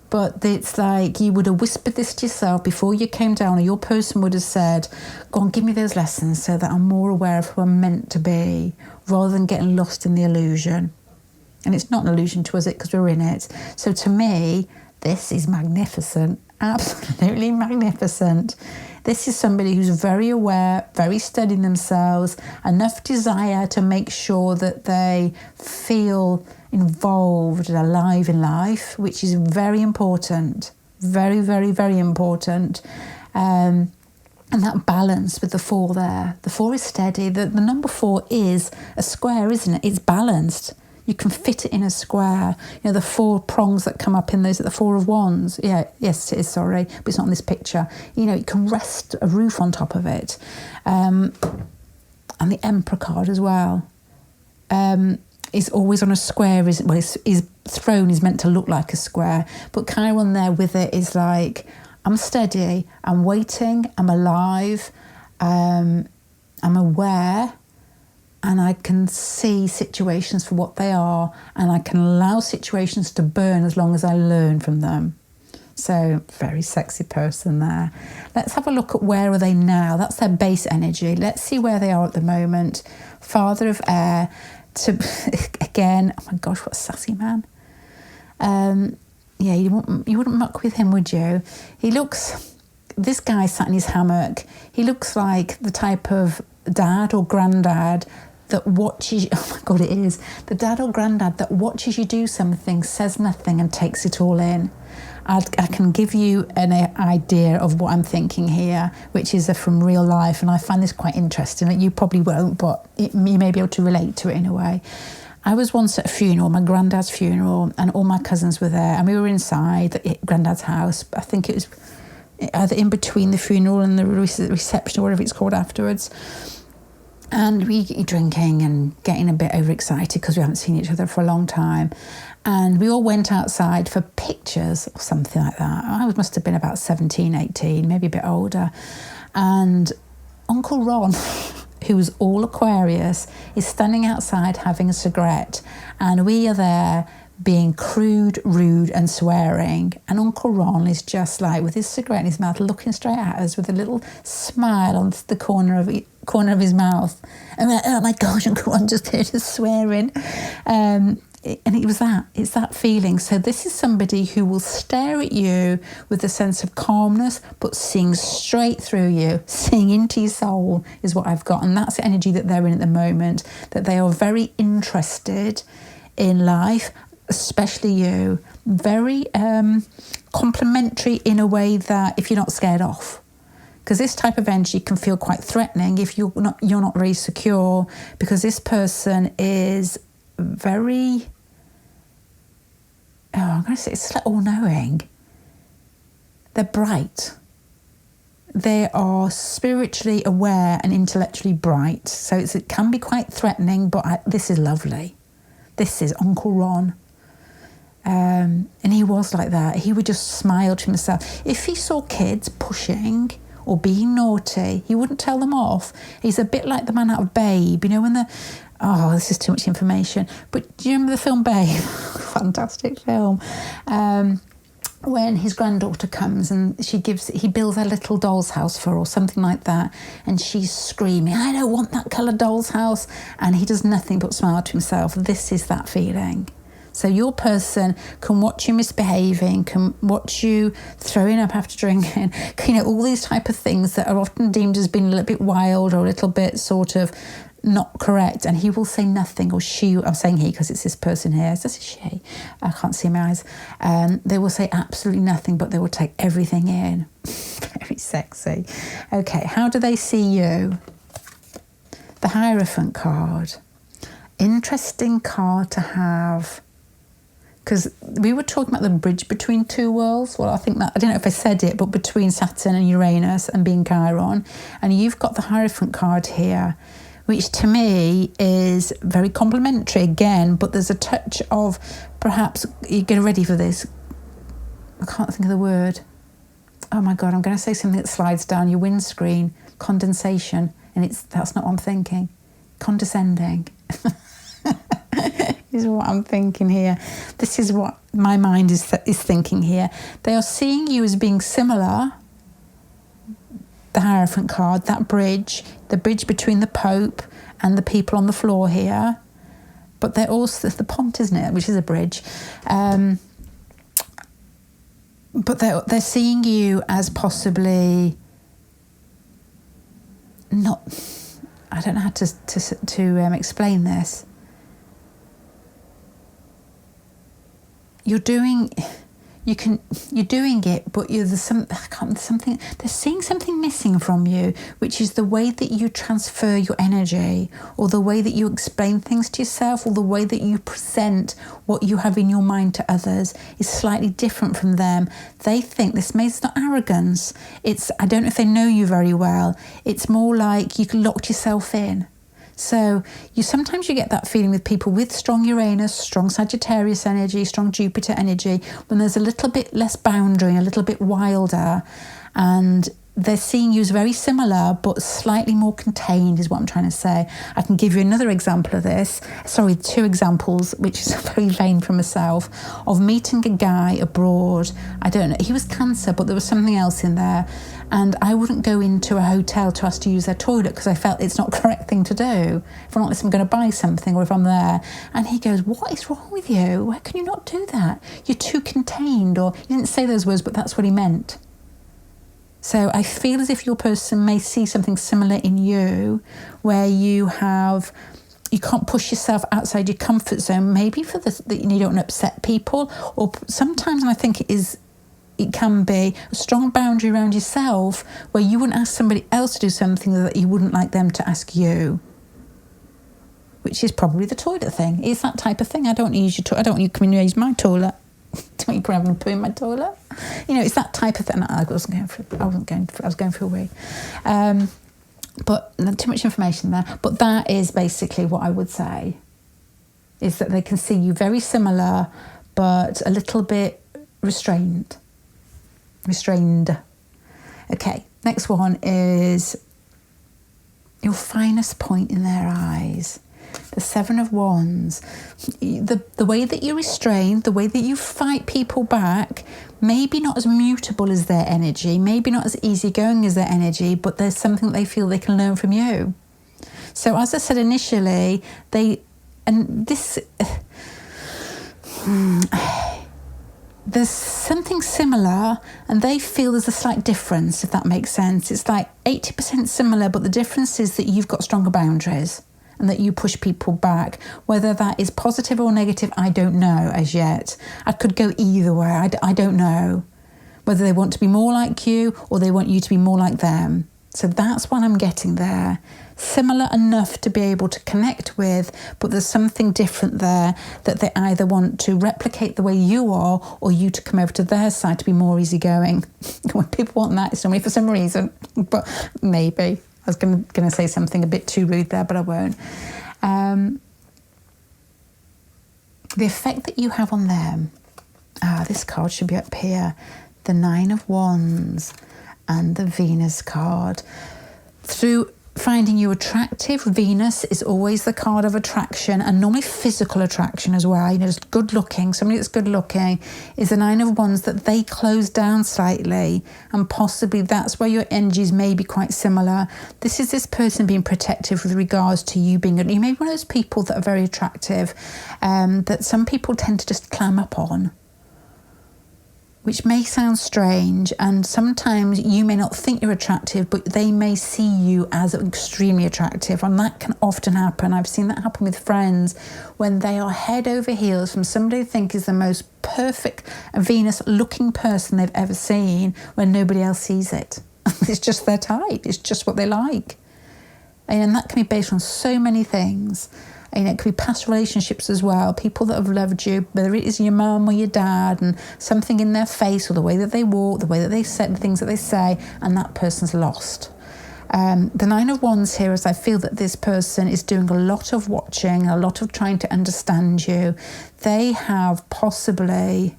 but it's like you would have whispered this to yourself before you came down, or your person would have said, go on, give me those lessons so that I'm more aware of who I'm meant to be, rather than getting lost in the illusion. And it's not an illusion to us, because we're in it. So to me, this is magnificent, absolutely magnificent. This is somebody who's very aware, very steady in themselves, enough desire to make sure that they feel involved and alive in life, which is very important, very, very, very important. And that balance with the 4 there. The 4 is steady. The number 4 is a square, isn't it? It's balanced. You can fit it in a square. You know, the 4 prongs that come up in those, the 4 of Wands. Yeah, yes, it is, sorry, but it's not in this picture. You know, you can rest a roof on top of it. And the Emperor card as well. Is always on a square. His throne is meant to look like a square. But Chiron there with it is like, I'm steady, I'm waiting, I'm alive, I'm aware, and I can see situations for what they are, and I can allow situations to burn as long as I learn from them. So, very sexy person there. Let's have a look at where are they now. That's their base energy. Let's see where they are at the moment. Father of Air. Again, oh my gosh, what a sassy man. Yeah, you wouldn't muck with him, would you? This guy sat in his hammock. He looks like the type of dad or granddad that watches, oh my God, it is. The dad or granddad that watches you do something, says nothing and takes it all in. I can give you an idea of what I'm thinking here, which is from real life, and I find this quite interesting. You probably won't, but you may be able to relate to it in a way. I was once at a funeral, my granddad's funeral, and all my cousins were there, and we were inside Granddad's house. I think it was either in between the funeral and the reception or whatever it's called afterwards. And we drinking and getting a bit overexcited because we haven't seen each other for a long time. And we all went outside for pictures or something like that. I must have been about 17, 18, maybe a bit older. And Uncle Ron, who was all Aquarius, is standing outside having a cigarette. And we are there being crude, rude and swearing. And Uncle Ron is just like, with his cigarette in his mouth, looking straight at us with a little smile on the corner of his mouth. And we're like, oh my gosh, Uncle Ron just heard us swearing. And it's that feeling. So this is somebody who will stare at you with a sense of calmness, but seeing straight through you, seeing into your soul is what I've got. And that's the energy that they're in at the moment, that they are very interested in life, especially you, very complimentary in a way that if you're not scared off. Because this type of energy can feel quite threatening if you're not very secure, because this person is very, I'm going to say it's like all-knowing. They're bright. They are spiritually aware and intellectually bright. So it can be quite threatening, but this is lovely. This is Uncle Ron. And he was like that. He would just smile to himself. If he saw kids pushing or being naughty, he wouldn't tell them off. He's a bit like the man out of Babe, you know, when this is too much information. But do you remember the film Babe? Fantastic film. When his granddaughter comes and he builds a little doll's house for her or something like that, and she's screaming, I don't want that coloured doll's house, and he does nothing but smile to himself. This is that feeling. So your person can watch you misbehaving, can watch you throwing up after drinking, all these type of things that are often deemed as being a little bit wild or a little bit sort of not correct, and he will say nothing, or she, I'm saying he because it's this person here, is this a she? I can't see my eyes. They will say absolutely nothing, but they will take everything in. Very sexy. Okay, how do they see you? The Hierophant card. Interesting card to have. Because we were talking about the bridge between two worlds. Well, I don't know if I said it, but between Saturn and Uranus and being Chiron. And you've got the Hierophant card here, which to me is very complimentary again, but there's a touch of perhaps, you get ready for this. I can't think of the word. Oh my God, I'm going to say something that slides down your windscreen. Condensation. And that's not what I'm thinking. Condescending. This is what I'm thinking here. This is what my mind is thinking here. They are seeing you as being similar, the Hierophant card, that bridge, the bridge between the Pope and the people on the floor here. But they're also the pont, isn't it, which is a bridge. But they're seeing you as possibly not. I don't know how to explain this. You're doing it, but they're seeing something missing from you, which is the way that you transfer your energy, or the way that you explain things to yourself, or the way that you present what you have in your mind to others is slightly different from them. They think it's not arrogance. I don't know if they know you very well. It's more like you locked yourself in. So sometimes you get that feeling with people with strong Uranus, strong Sagittarius energy, strong Jupiter energy, when there's a little bit less boundary, a little bit wilder, and they're seeing you as very similar but slightly more contained is what I'm trying to say. I can give you another example of this. Sorry, two examples, which is very vain for myself, of meeting a guy abroad. I don't know, he was Cancer, but there was something else in there. And I wouldn't go into a hotel to ask to use their toilet because I felt it's not the correct thing to do. If I'm not, I'm going to buy something or if I'm there. And he goes, what is wrong with you? Why can you not do that? You're too contained. Or he didn't say those words, but that's what he meant. So I feel as if your person may see something similar in you, where you can't push yourself outside your comfort zone, maybe for that you don't want to upset people, or sometimes, and I think it can be a strong boundary around yourself where you wouldn't ask somebody else to do something that you wouldn't like them to ask you, which is probably the toilet thing. It's that type of thing. I don't use your toilet. I don't want you coming and use my toilet. Don't want you grabbing a poo in my toilet. It's that type of thing. I was going for a wee. But not too much information there. But that is basically what I would say, is that they can see you very similar, but a little bit restrained. Okay, next one is your finest point in their eyes. The Seven of Wands. The way that you restrain, the way that you fight people back, maybe not as mutable as their energy, maybe not as easygoing as their energy, but there's something that they feel they can learn from you. So as I said initially, there's something similar and they feel there's a slight difference, if that makes sense. It's like 80% similar, but the difference is that you've got stronger boundaries and that you push people back. Whether that is positive or negative, I don't know as yet. I could go either way. I don't know whether they want to be more like you or they want you to be more like them. So that's what I'm getting there. Similar enough to be able to connect with, but there's something different there that they either want to replicate the way you are or you to come over to their side to be more easygoing. When people want that, it's normally for some reason, but maybe. I was going to say something a bit too rude there, but I won't. The effect that you have on them. This card should be up here. The Nine of Wands and the Venus card. Through finding you attractive, Venus is always the card of attraction, and normally physical attraction as well. Just good looking. Somebody that's good looking is the Nine of Wands, that they close down slightly, and possibly that's where your energies may be quite similar. This is this person being protective with regards to you being, you may be one of those people that are very attractive, that some people tend to just clam up on, which may sound strange, and sometimes you may not think you're attractive, but they may see you as extremely attractive, and that can often happen. I've seen that happen with friends when they are head over heels from somebody they think is the most perfect Venus-looking person they've ever seen, when nobody else sees it. It's just their type. It's just what they like. And that can be based on so many things. And it could be past relationships as well, people that have loved you, whether it is your mum or your dad, and something in their face or the way that they walk, the way that they say, the things that they say, and that person's lost. The Nine of Wands here is, I feel that this person is doing a lot of watching, a lot of trying to understand you. They have possibly...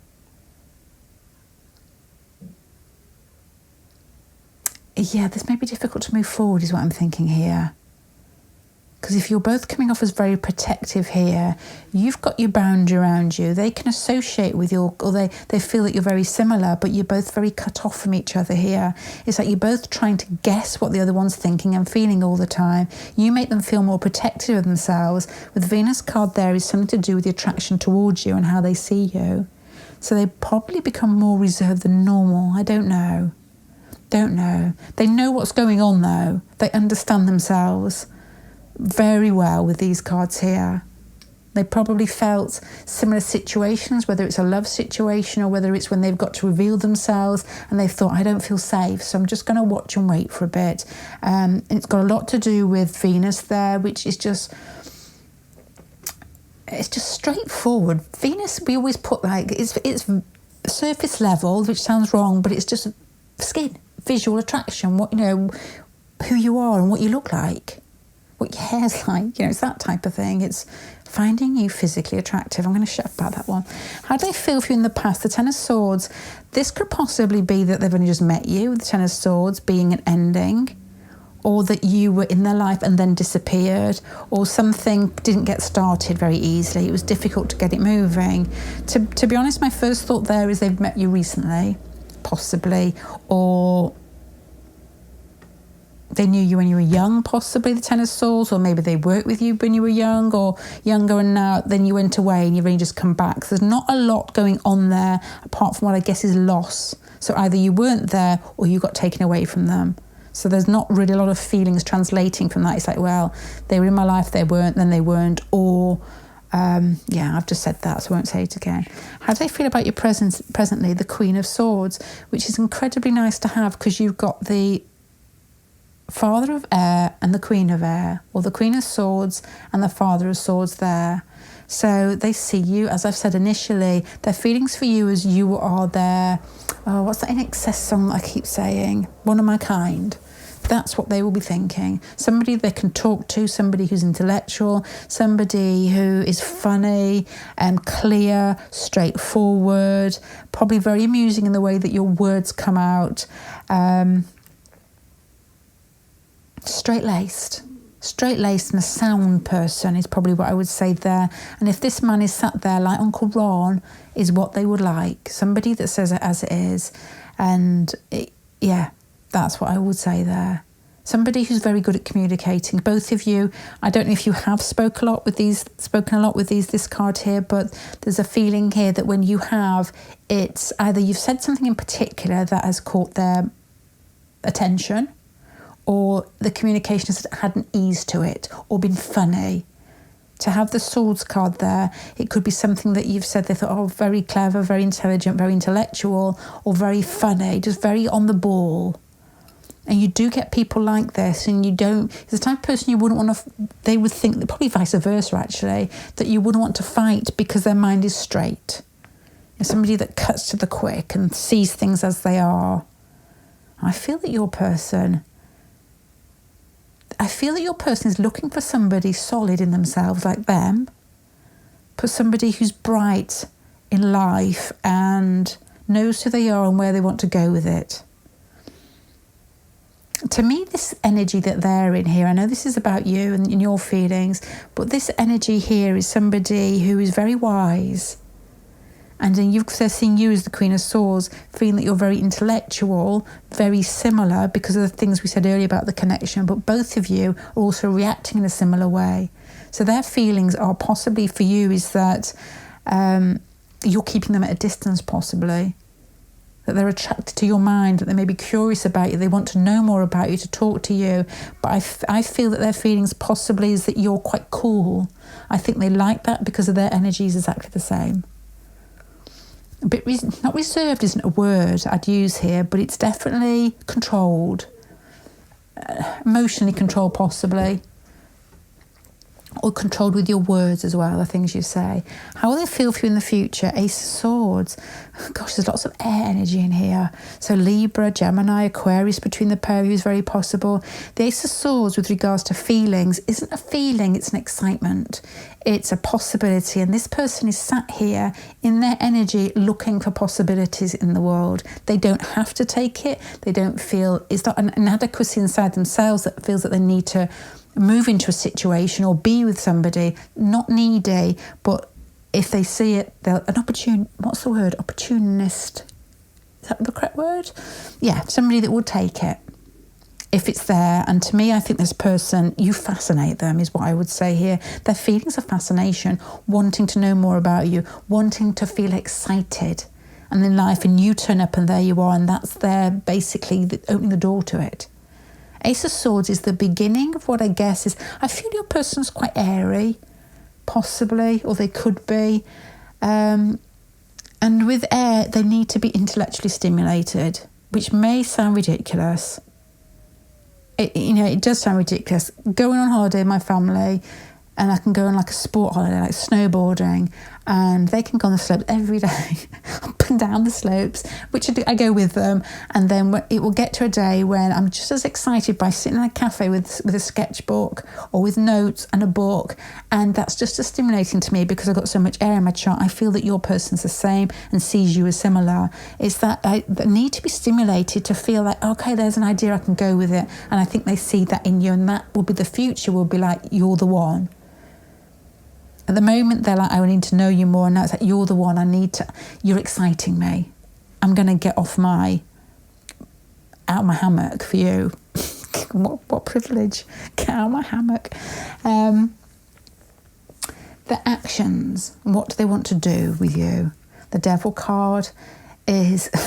Yeah, this may be difficult to move forward is what I'm thinking here. Because if you're both coming off as very protective here, you've got your boundary around you. They can associate with you, or they feel that you're very similar, but you're both very cut off from each other here. It's like you're both trying to guess what the other one's thinking and feeling all the time. You make them feel more protective of themselves. With the Venus card there is something to do with the attraction towards you and how they see you. So they probably become more reserved than normal. I don't know. They know what's going on though. They understand themselves very well with these cards here. They probably felt similar situations, whether it's a love situation or whether it's when they've got to reveal themselves and they've thought, I don't feel safe, so I'm just going to watch and wait for a bit. And it's got a lot to do with Venus there, which is just... It's just straightforward. Venus, we always put like... It's surface level, which sounds wrong, but it's just skin, visual attraction, what who you are and what you look like, what your hair's like, it's that type of thing. It's finding you physically attractive. I'm going to shut up about that one. How do they feel for you in the past? The Ten of Swords. This could possibly be that they've only just met you, the Ten of Swords being an ending, or that you were in their life and then disappeared, or something didn't get started very easily. It was difficult to get it moving. To be honest, my first thought there is they've met you recently, possibly, or they knew you when you were young, possibly, the Ten of Swords, or maybe they worked with you when you were young or younger, and now then you went away and you've only just come back. So there's not a lot going on there apart from what I guess is loss. So either you weren't there or you got taken away from them. So there's not really a lot of feelings translating from that. It's like, well, they were in my life, they weren't, then they weren't, or I've just said that, so I won't say it again. How do they feel about your presently? The Queen of Swords, which is incredibly nice to have because you've got the Father of Air and the Queen of Air, or the Queen of Swords and the Father of Swords there. So they see you, as I've said initially, their feelings for you as you are their, what's that In Excess song that I keep saying? One of my kind. That's what they will be thinking. Somebody they can talk to, somebody who's intellectual, somebody who is funny and clear, straightforward, probably very amusing in the way that your words come out. Straight-laced and a sound person is probably what I would say there. And if this man is sat there like Uncle Ron, is what they would like. Somebody that says it as it is. And that's what I would say there. Somebody who's very good at communicating. Both of you, I don't know if you have spoken a lot with this card here, but there's a feeling here that when you have, it's either you've said something in particular that has caught their attention, or the communication has had an ease to it, or been funny. To have the Swords card there, it could be something that you've said they thought, very clever, very intelligent, very intellectual, or very funny, just very on the ball. And you do get people like this, and you don't, it's the type of person you wouldn't want to, they would think, probably vice versa actually, that you wouldn't want to fight because their mind is straight. It's somebody that cuts to the quick and sees things as they are. I feel that your person is looking for somebody solid in themselves like them, but somebody who's bright in life and knows who they are and where they want to go with it. To me, this energy that they're in here, I know this is about you and your feelings, but this energy here is somebody who is very wise. And then they're seeing you as the Queen of Swords, feeling that you're very intellectual, very similar because of the things we said earlier about the connection, but both of you are also reacting in a similar way. So their feelings are possibly for you is that you're keeping them at a distance possibly, that they're attracted to your mind, that they may be curious about you, they want to know more about you, to talk to you. But I feel that their feelings possibly is that you're quite cool. I think they like that because of their energy is exactly the same. A bit not reserved isn't a word I'd use here, but it's definitely controlled, emotionally controlled possibly, or controlled with your words as well, the things you say. How will they feel for you in the future? Ace of Swords. Gosh, there's lots of air energy in here. So Libra, Gemini, Aquarius between the pair of you is very possible. The Ace of Swords with regards to feelings isn't a feeling, it's an excitement. It's a possibility. And this person is sat here in their energy looking for possibilities in the world. They don't have to take it. They don't feel, it's not an inadequacy inside themselves that feels that they need to move into a situation or be with somebody, not needy, but if they see it, they'll opportunist, is that the correct word? Yeah, somebody that will take it if it's there. And to me, I think this person, you fascinate them is what I would say here. Their feelings of fascination, wanting to know more about you, wanting to feel excited and in life, and you turn up and there you are, and that's their basically opening the door to it. Ace of Swords is the beginning of what I guess is, I feel your person's quite airy, possibly, or they could be. And with air, they need to be intellectually stimulated, which may sound ridiculous. It does sound ridiculous. Going on holiday with my family, and I can go on like a sport holiday, like snowboarding, and they can go on the slopes every day, up and down the slopes, which I go with them. And then it will get to a day when I'm just as excited by sitting in a cafe with a sketchbook or with notes and a book. And that's just as stimulating to me because I've got so much air in my chart. I feel that your person's the same and sees you as similar. It's that I need to be stimulated to feel like, okay, there's an idea, I can go with it. And I think they see that in you, and that will be the future, will be like, you're the one. At the moment, they're like, I need to know you more. And now it's like, you're the one, you're exciting me. I'm going to get out of my hammock for you. What privilege. Get out of my hammock. The actions, what do they want to do with you? The Devil card is a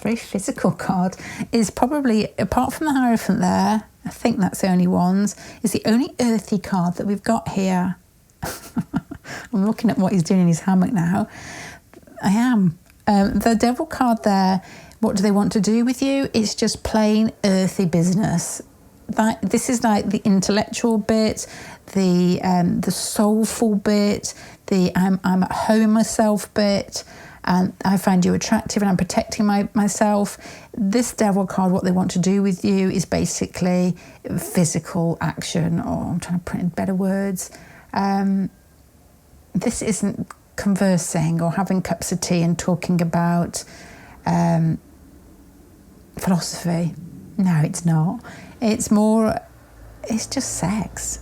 very physical card. Is probably, apart from the Hierophant there, I think that's the only ones, is the only earthy card that we've got here. I'm looking at what he's doing in his hammock now. I am. The Devil card there, what do they want to do with you? It's just plain earthy business. this is like the intellectual bit, the soulful bit, the I'm at home myself bit, and I find you attractive and I'm protecting myself. This Devil card, what they want to do with you is basically physical action, or I'm trying to put in better words. This isn't conversing or having cups of tea and talking about philosophy. No, it's not. It's just sex.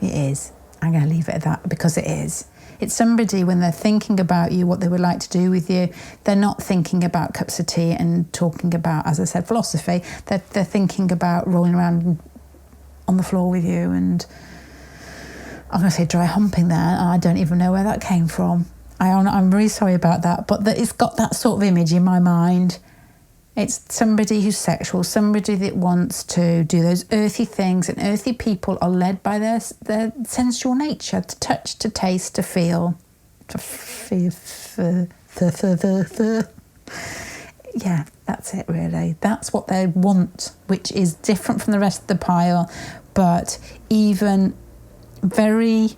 It is. I'm going to leave it at that because it is. It's somebody, when they're thinking about you, what they would like to do with you, they're not thinking about cups of tea and talking about, as I said, philosophy. They're thinking about rolling around on the floor with you, and I'm going to say dry humping there. I don't even know where that came from. I'm really sorry about that, but it's got that sort of image in my mind. It's somebody who's sexual, somebody that wants to do those earthy things, and earthy people are led by their sensual nature, to touch, to taste, to feel, yeah, that's it really. That's what they want, which is different from the rest of the pile, but even very...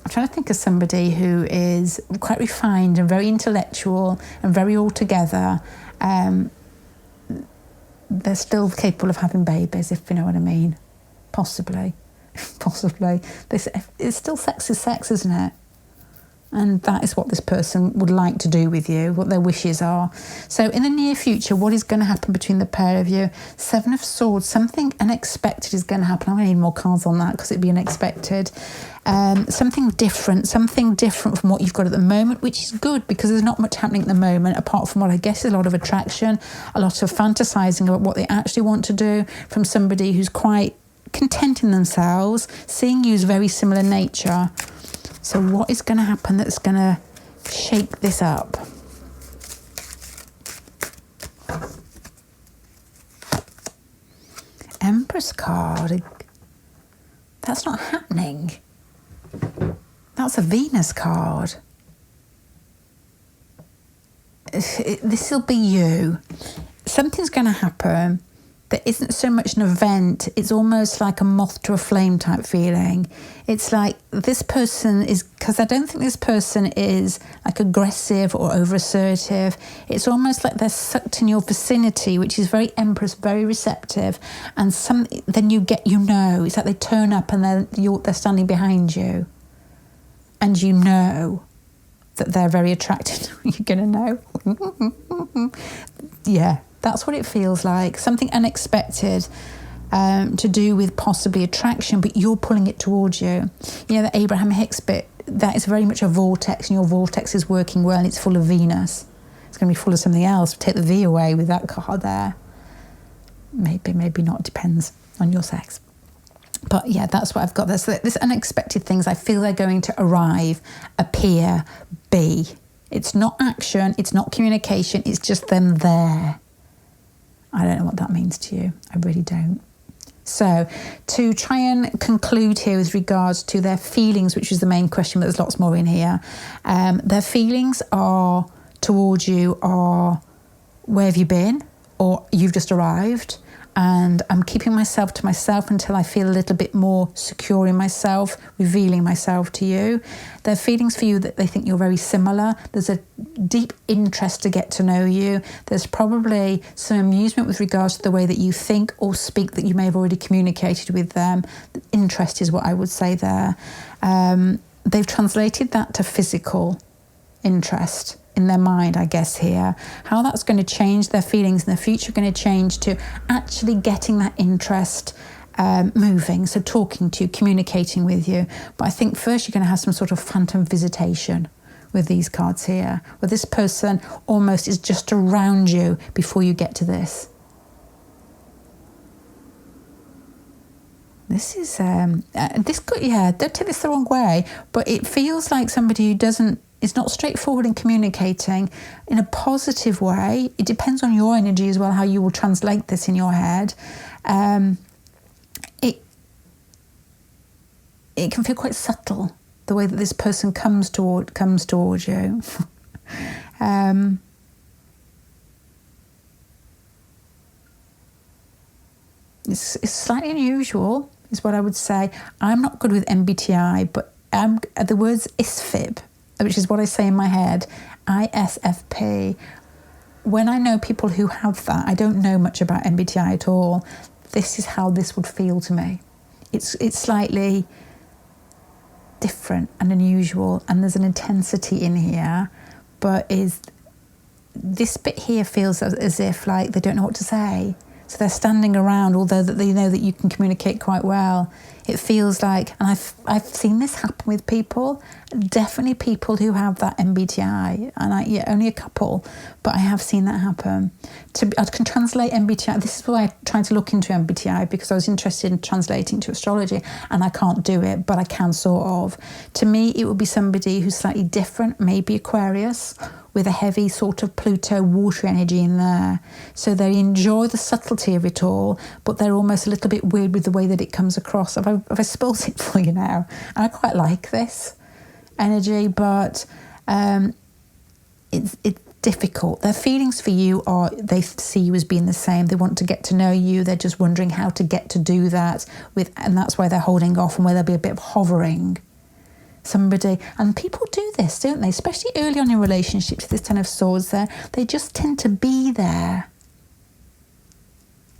I'm trying to think of somebody who is quite refined and very intellectual and very altogether. They're still capable of having babies, if you know what I mean. Possibly. It's still sex is sex, isn't it? And that is what this person would like to do with you, what their wishes are. So in the near future, what is going to happen between the pair of you? Seven of Swords, something unexpected is going to happen. I'm going to need more cards on that because it'd be unexpected. Something different from what you've got at the moment, which is good because there's not much happening at the moment, apart from what I guess is a lot of attraction, a lot of fantasizing about what they actually want to do from somebody who's quite content in themselves, seeing you as very similar nature. So what is going to happen that's going to shake this up? Empress card. That's not happening. That's a Venus card. This will be you. Something's going to happen that isn't so much an event. It's almost like a moth to a flame type feeling. It's like this person is, because I don't think this person is like aggressive or over assertive. It's almost like they're sucked in your vicinity, which is very Empress, very receptive. And then you get, it's like they turn up and they're standing behind you. And you know that they're very attracted. You're going to know. Yeah. That's what it feels like. Something unexpected to do with possibly attraction, but you're pulling it towards you. You know, the Abraham Hicks bit, that is very much a vortex, and your vortex is working well, and it's full of Venus. It's going to be full of something else. Take the V away with that card there. Maybe not. Depends on your sex. But yeah, that's what I've got there. So this unexpected things, I feel they're going to arrive, appear, be. It's not action. It's not communication. It's just them there. I don't know what that means to you. I really don't. So to try and conclude here with regards to their feelings, which is the main question, but there's lots more in here. Their feelings are towards you are, where have you been? Or you've just arrived. And I'm keeping myself to myself until I feel a little bit more secure in myself, revealing myself to you. Their feelings for you that they think you're very similar. There's a deep interest to get to know you. There's probably some amusement with regards to the way that you think or speak that you may have already communicated with them. Interest is what I would say there. They've translated that to physical interest in their mind, I guess, here. How that's going to change their feelings in the future, going to change to actually getting that interest moving, so talking to you, communicating with you. But I think first you're going to have some sort of phantom visitation with these cards here, where this person almost is just around you before you get to this. This is, this could, don't take this the wrong way, but it feels like somebody who it's not straightforward in communicating in a positive way. It depends on your energy as well, how you will translate this in your head. It can feel quite subtle, the way that this person comes towards you. It's slightly unusual, is what I would say. I'm not good with MBTI, but the words ISFP, which is what I say in my head, ISFP. When I know people who have that, I don't know much about MBTI at all. This is how this would feel to me. It's slightly different and unusual, and there's an intensity in here, but this bit here feels as if like they don't know what to say. So they're standing around, although that they know that you can communicate quite well. It feels like, and I've seen this happen with people, definitely people who have that MBTI, and only a couple, but I have seen that happen. I can translate MBTI. This is why I'm trying to look into MBTI, because I was interested in translating to astrology, and I can't do it, but I can sort of. To me, it would be somebody who's slightly different, maybe Aquarius, with a heavy sort of Pluto water energy in there. So they enjoy the subtlety of it all, but they're almost a little bit weird with the way that it comes across. Have I spelled it for you now? And I quite like this energy, but it's difficult. Their feelings for you are, they see you as being the same. They want to get to know you. They're just wondering how to get to do that and that's why they're holding off, and where there'll be a bit of hovering. Somebody, and people do this, don't they? Especially early on in relationships, this Ten of Swords there, they just tend to be there.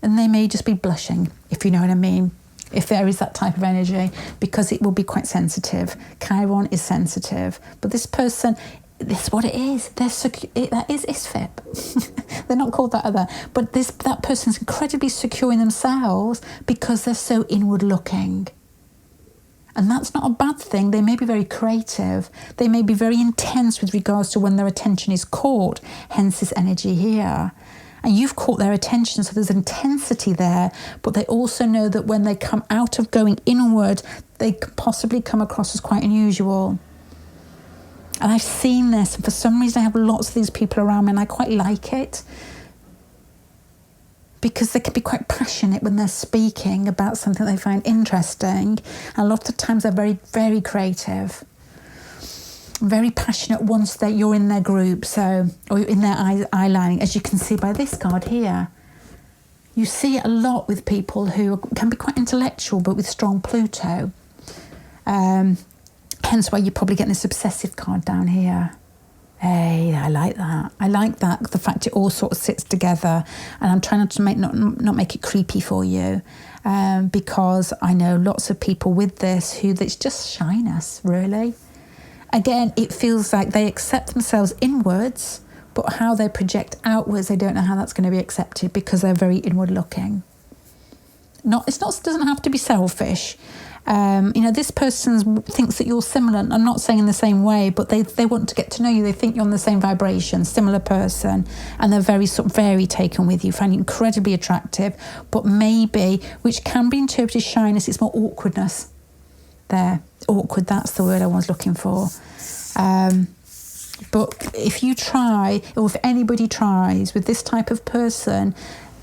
And they may just be blushing, if you know what I mean, if there is that type of energy, because it will be quite sensitive. Chiron is sensitive. But this person, this is what it is. That is ISFP. They're not called that other. But that person's incredibly secure in themselves because they're so inward looking. And that's not a bad thing. They may be very creative. They may be very intense with regards to when their attention is caught, hence this energy here. And you've caught their attention, so there's intensity there, but they also know that when they come out of going inward, they can possibly come across as quite unusual. And I've seen this, and for some reason I have lots of these people around me, and I quite like it, because they can be quite passionate when they're speaking about something they find interesting. And a lot of times they're very, very creative, very passionate once you're in their group, or in their eye lining, as you can see by this card here. You see it a lot with people who can be quite intellectual, but with strong Pluto. Hence why you're probably getting this obsessive card down here. Hey, I like that. I like that, the fact it all sort of sits together, and I'm trying not make it creepy for you, because I know lots of people with this who it's just shyness, really. Again, it feels like they accept themselves inwards, but how they project outwards, they don't know how that's going to be accepted because they're very inward looking. It doesn't have to be selfish. This person thinks that you're similar. I'm not saying in the same way, but they want to get to know you. They think you're on the same vibration, similar person, and they're very taken with you, find you incredibly attractive, but maybe, which can be interpreted as shyness, it's more awkwardness there. Awkward, that's the word I was looking for. But if you try, or if anybody tries with this type of person,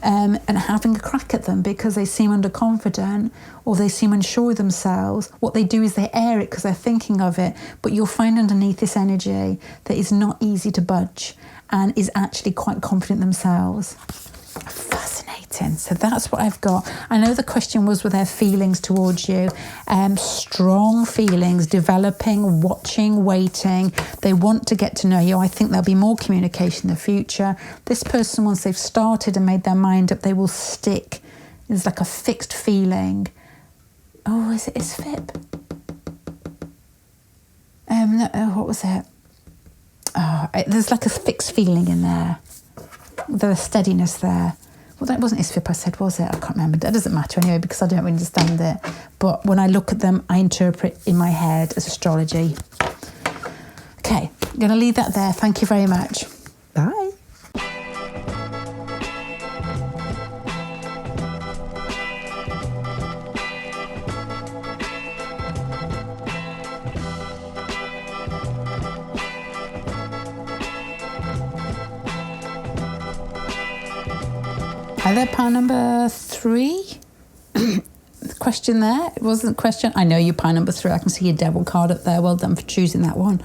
and having a crack at them because they seem underconfident or they seem unsure of themselves, what they do is they air it because they're thinking of it, but you'll find underneath this energy that is not easy to budge and is actually quite confident themselves. Fascinating. So that's what I've got. I know the question was, were their feelings towards you? Strong feelings, developing, watching, waiting. They want to get to know you. I think there'll be more communication in the future. This person, once they've started and made their mind up, they will stick. There's like a fixed feeling. Oh, is it FIP? No, what was it? Oh, there's like a fixed feeling in there. The steadiness there. Well, that wasn't ISFIP I said, was it? I can't remember. That doesn't matter anyway, because I don't really understand it. But when I look at them, I interpret in my head as astrology. Okay, I'm going to leave that there. Thank you very much. Bye. Hi there, pile number 3. The question there, it wasn't a question. I know you're pile number 3. I can see your devil card up there. Well done for choosing that one.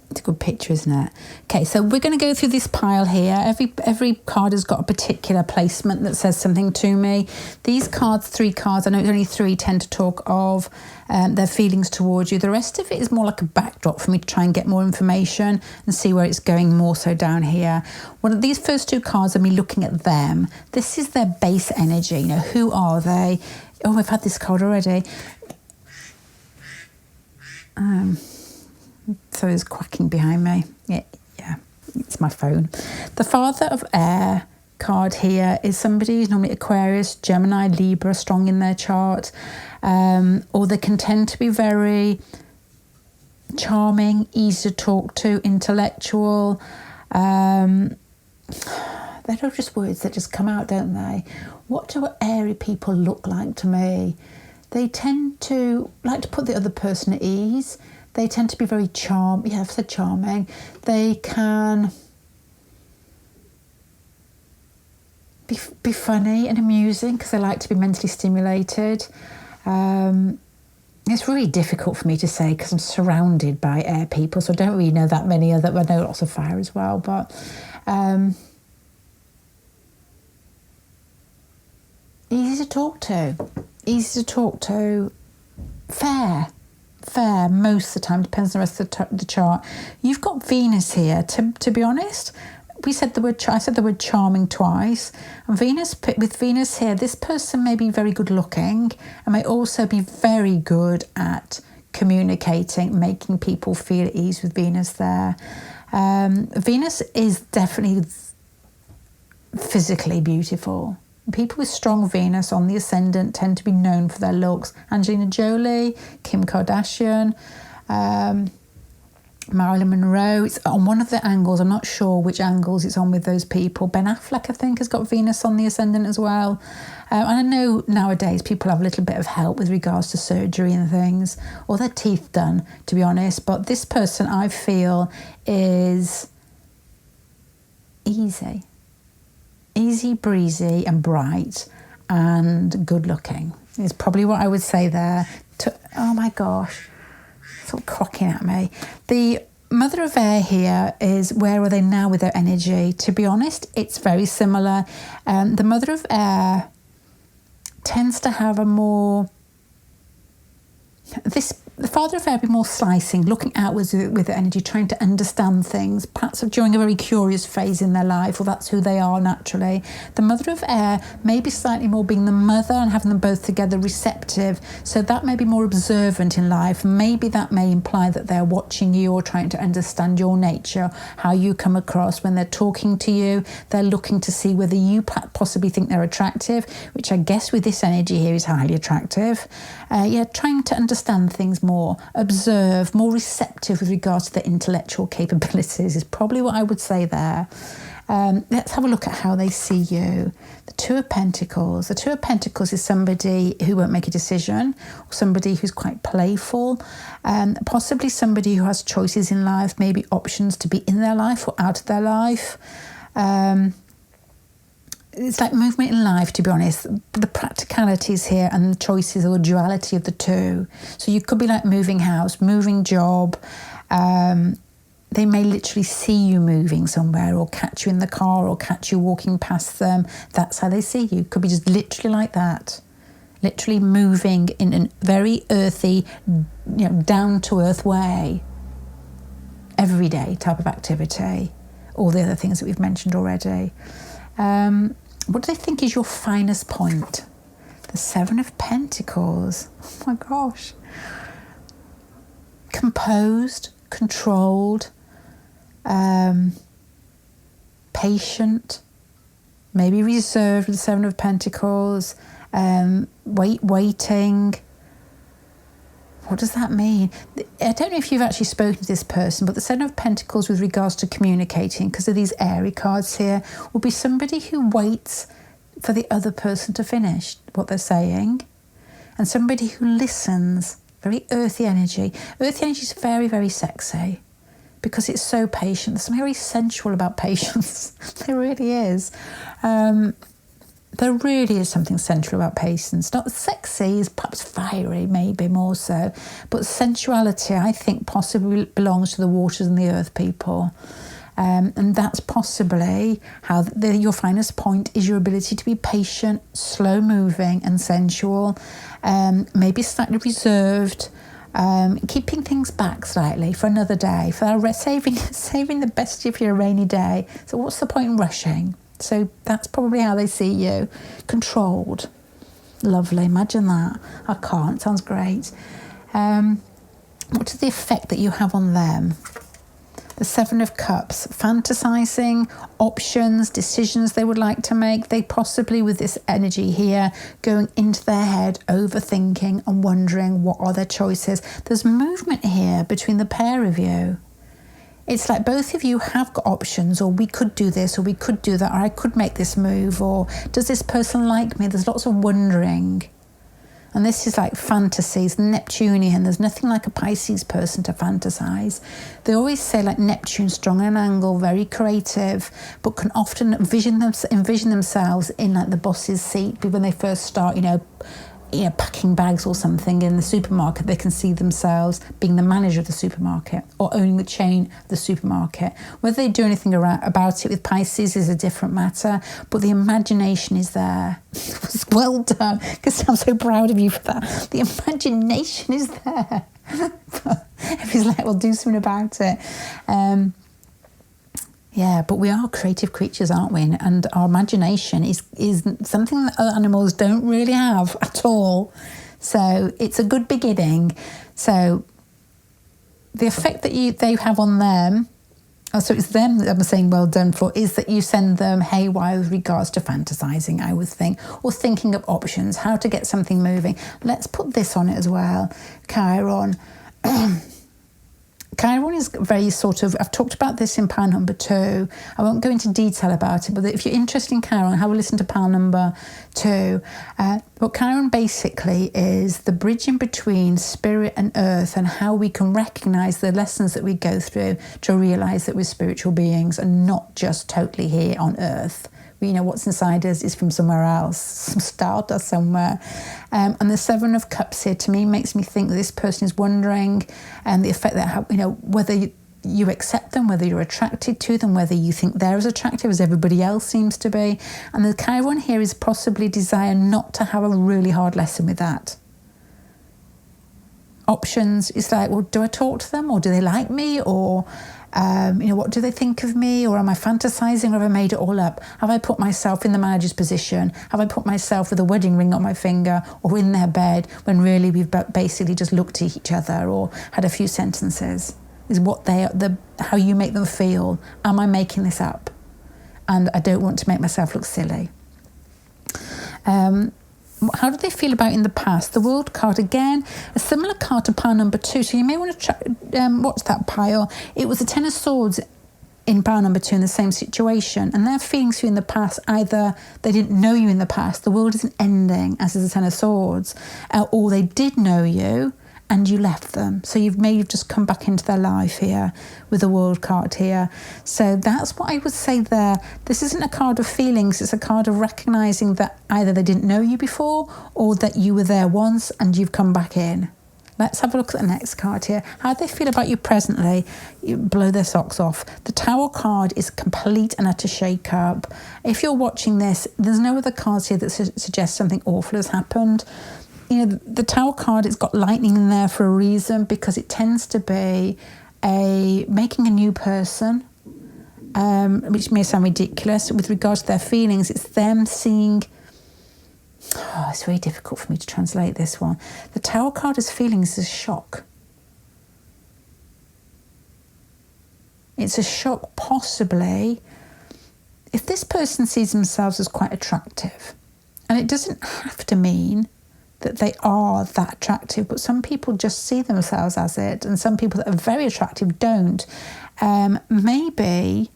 It's a good picture, isn't it? Okay, so we're going to go through this pile here. Every card has got a particular placement that says something to me. These cards, 3 cards, I know it's only 3, tend to talk of their feelings towards you. The rest of it is more like a backdrop for me to try and get more information and see where it's going more so down here. One of these first 2 cards are me looking at them. This is their base energy. You know, who are they? Oh, I've had this card already. So there's quacking behind me. Yeah, it's my phone. The Father of Air card here is somebody who's normally Aquarius, Gemini, Libra, strong in their chart. Or they can tend to be very charming, easy to talk to, intellectual. They're just words that just come out, don't they? What do airy people look like to me? They tend to like to put the other person at ease. They tend to be very charming. Yeah, I've said charming. They can be funny and amusing because they like to be mentally stimulated. It's really difficult for me to say because I'm surrounded by air people, so I don't really know that many other. I know lots of fire as well, but easy to talk to. Easy to talk to. Fair most of the time, depends on the rest of the chart. You've got Venus here. To be honest, I said the word charming twice. And with Venus here, this person may be very good looking and may also be very good at communicating, making people feel at ease with Venus there. Venus is definitely physically beautiful. People with strong Venus on the ascendant tend to be known for their looks. Angelina Jolie, Kim Kardashian, Marilyn Monroe. It's on one of the angles. I'm not sure which angles it's on with those people. Ben Affleck, I think, has got Venus on the ascendant as well. And I know nowadays people have a little bit of help with regards to surgery and things, or their teeth done, to be honest. But this person, I feel, is easy, breezy and bright and good looking is probably what I would say there. Oh my gosh, it's all crocking at me. The Mother of Air here is, where are they now with their energy? To be honest, it's very similar. The Mother of Air tends to have a more... The Father of Air be more slicing, looking outwards with energy, trying to understand things, perhaps during a very curious phase in their life, or that's who they are naturally. The Mother of Air may be slightly more being the mother and having them both together, receptive, so that may be more observant in life. Maybe that may imply that they're watching you or trying to understand your nature, how you come across when they're talking to you. They're looking to see whether you possibly think they're attractive, which I guess with this energy here is highly attractive. Trying to understand things more, observe, more receptive with regards to their intellectual capabilities is probably what I would say there. Let's have a look at how they see you. The Two of Pentacles. The Two of Pentacles is somebody who won't make a decision, or somebody who's quite playful, possibly somebody who has choices in life, maybe options to be in their life or out of their life. It's like movement in life, to be honest. The practicalities here and the choices or duality of the two. So you could be like moving house, moving job. They may literally see you moving somewhere, or catch you in the car, or catch you walking past them. That's how they see you. Could be just literally like that. Literally moving in a very earthy, down-to-earth way. Everyday type of activity. All the other things that we've mentioned already. What do they think is your finest point? The Seven of Pentacles. Oh my gosh. Composed, controlled, patient, maybe reserved with the Seven of Pentacles, waiting. What does that mean? I don't know if you've actually spoken to this person, but the Seven of Pentacles with regards to communicating, because of these airy cards here, will be somebody who waits for the other person to finish what they're saying, and somebody who listens. Very earthy energy. Earthy energy is very, very sexy because it's so patient. There's something very sensual about patience. There really is. there really is something central about patience. Not sexy, is perhaps fiery, maybe more so, but sensuality, I think, possibly belongs to the waters and the earth people. And that's possibly how your finest point is your ability to be patient, slow moving and sensual, maybe slightly reserved, keeping things back slightly for another day, for saving the best of your rainy day. So what's the point in rushing? So that's probably how they see you, controlled. Lovely, imagine that. I can't, sounds great. What is the effect that you have on them? The Seven of Cups, fantasizing, options, decisions they would like to make. They possibly, with this energy here, going into their head, overthinking and wondering what are their choices. There's movement here between the pair of you. It's like both of you have got options, or we could do this, or we could do that, or I could make this move, or does this person like me? There's lots of wondering. And this is like fantasies, Neptunian. There's nothing like a Pisces person to fantasize. They always say like Neptune, strong at an angle, very creative, but can often envision themselves in like the boss's seat when they first start, packing bags or something in the supermarket. They can see themselves being the manager of the supermarket or owning the chain of the supermarket. Whether they do anything about it with Pisces is a different matter, but the imagination is there. Well done, because I'm so proud of you for that. The imagination is there. If he's like, well, do something about it. Yeah, but we are creative creatures, aren't we? And our imagination is something that other animals don't really have at all. So it's a good beginning. So the effect that they have on them, so it's them that I'm saying well done for, is that you send them haywire with regards to fantasizing, I would think, or thinking of options, how to get something moving. Let's put this on it as well, Chiron. Chiron is very sort of, I've talked about this in pile number 2. I won't go into detail about it, but if you're interested in Chiron, have a listen to pile number 2. But Chiron basically is the bridge in between spirit and earth, and how we can recognise the lessons that we go through to realise that we're spiritual beings and not just totally here on earth. What's inside us is from somewhere else, some stardust somewhere. And the Seven of Cups here, to me, makes me think that this person is wondering the effect that, whether you accept them, whether you're attracted to them, whether you think they're as attractive as everybody else seems to be. And the Chiron here is possibly desire not to have a really hard lesson with that. Options, it's like, well, do I talk to them, or do they like me, or what do they think of me, or am I fantasizing, or have I made it all up? Have I put myself in the manager's position? Have I put myself with a wedding ring on my finger, or in their bed, when really we've basically just looked at each other or had a few sentences? Is what how you make them feel. Am I making this up? And I don't want to make myself look silly. How do they feel about in the past? The World card, again, a similar card to pile number 2. So you may want to watch that pile. It was the Ten of Swords in pile number 2 in the same situation. And their feelings for you in the past, either they didn't know you in the past, the world isn't ending, as is the Ten of Swords, or they did know you and you left them. So you've just come back into their life here with the World card here. So that's what I would say there. This isn't a card of feelings, it's a card of recognising that either they didn't know you before, or that you were there once and you've come back in. Let's have a look at the next card here. How do they feel about you presently? You blow their socks off. The Tower card is complete and utter shake-up. If you're watching this, there's no other cards here that suggest something awful has happened. The Tower card, it's got lightning in there for a reason, because it tends to be making a new person, which may sound ridiculous. With regards to their feelings, it's them seeing... Oh, it's very difficult for me to translate this one. The Tower card as feelings is a shock. It's a shock, possibly, if this person sees themselves as quite attractive. And it doesn't have to mean that they are that attractive, but some people just see themselves as it, and some people that are very attractive don't. Maybe,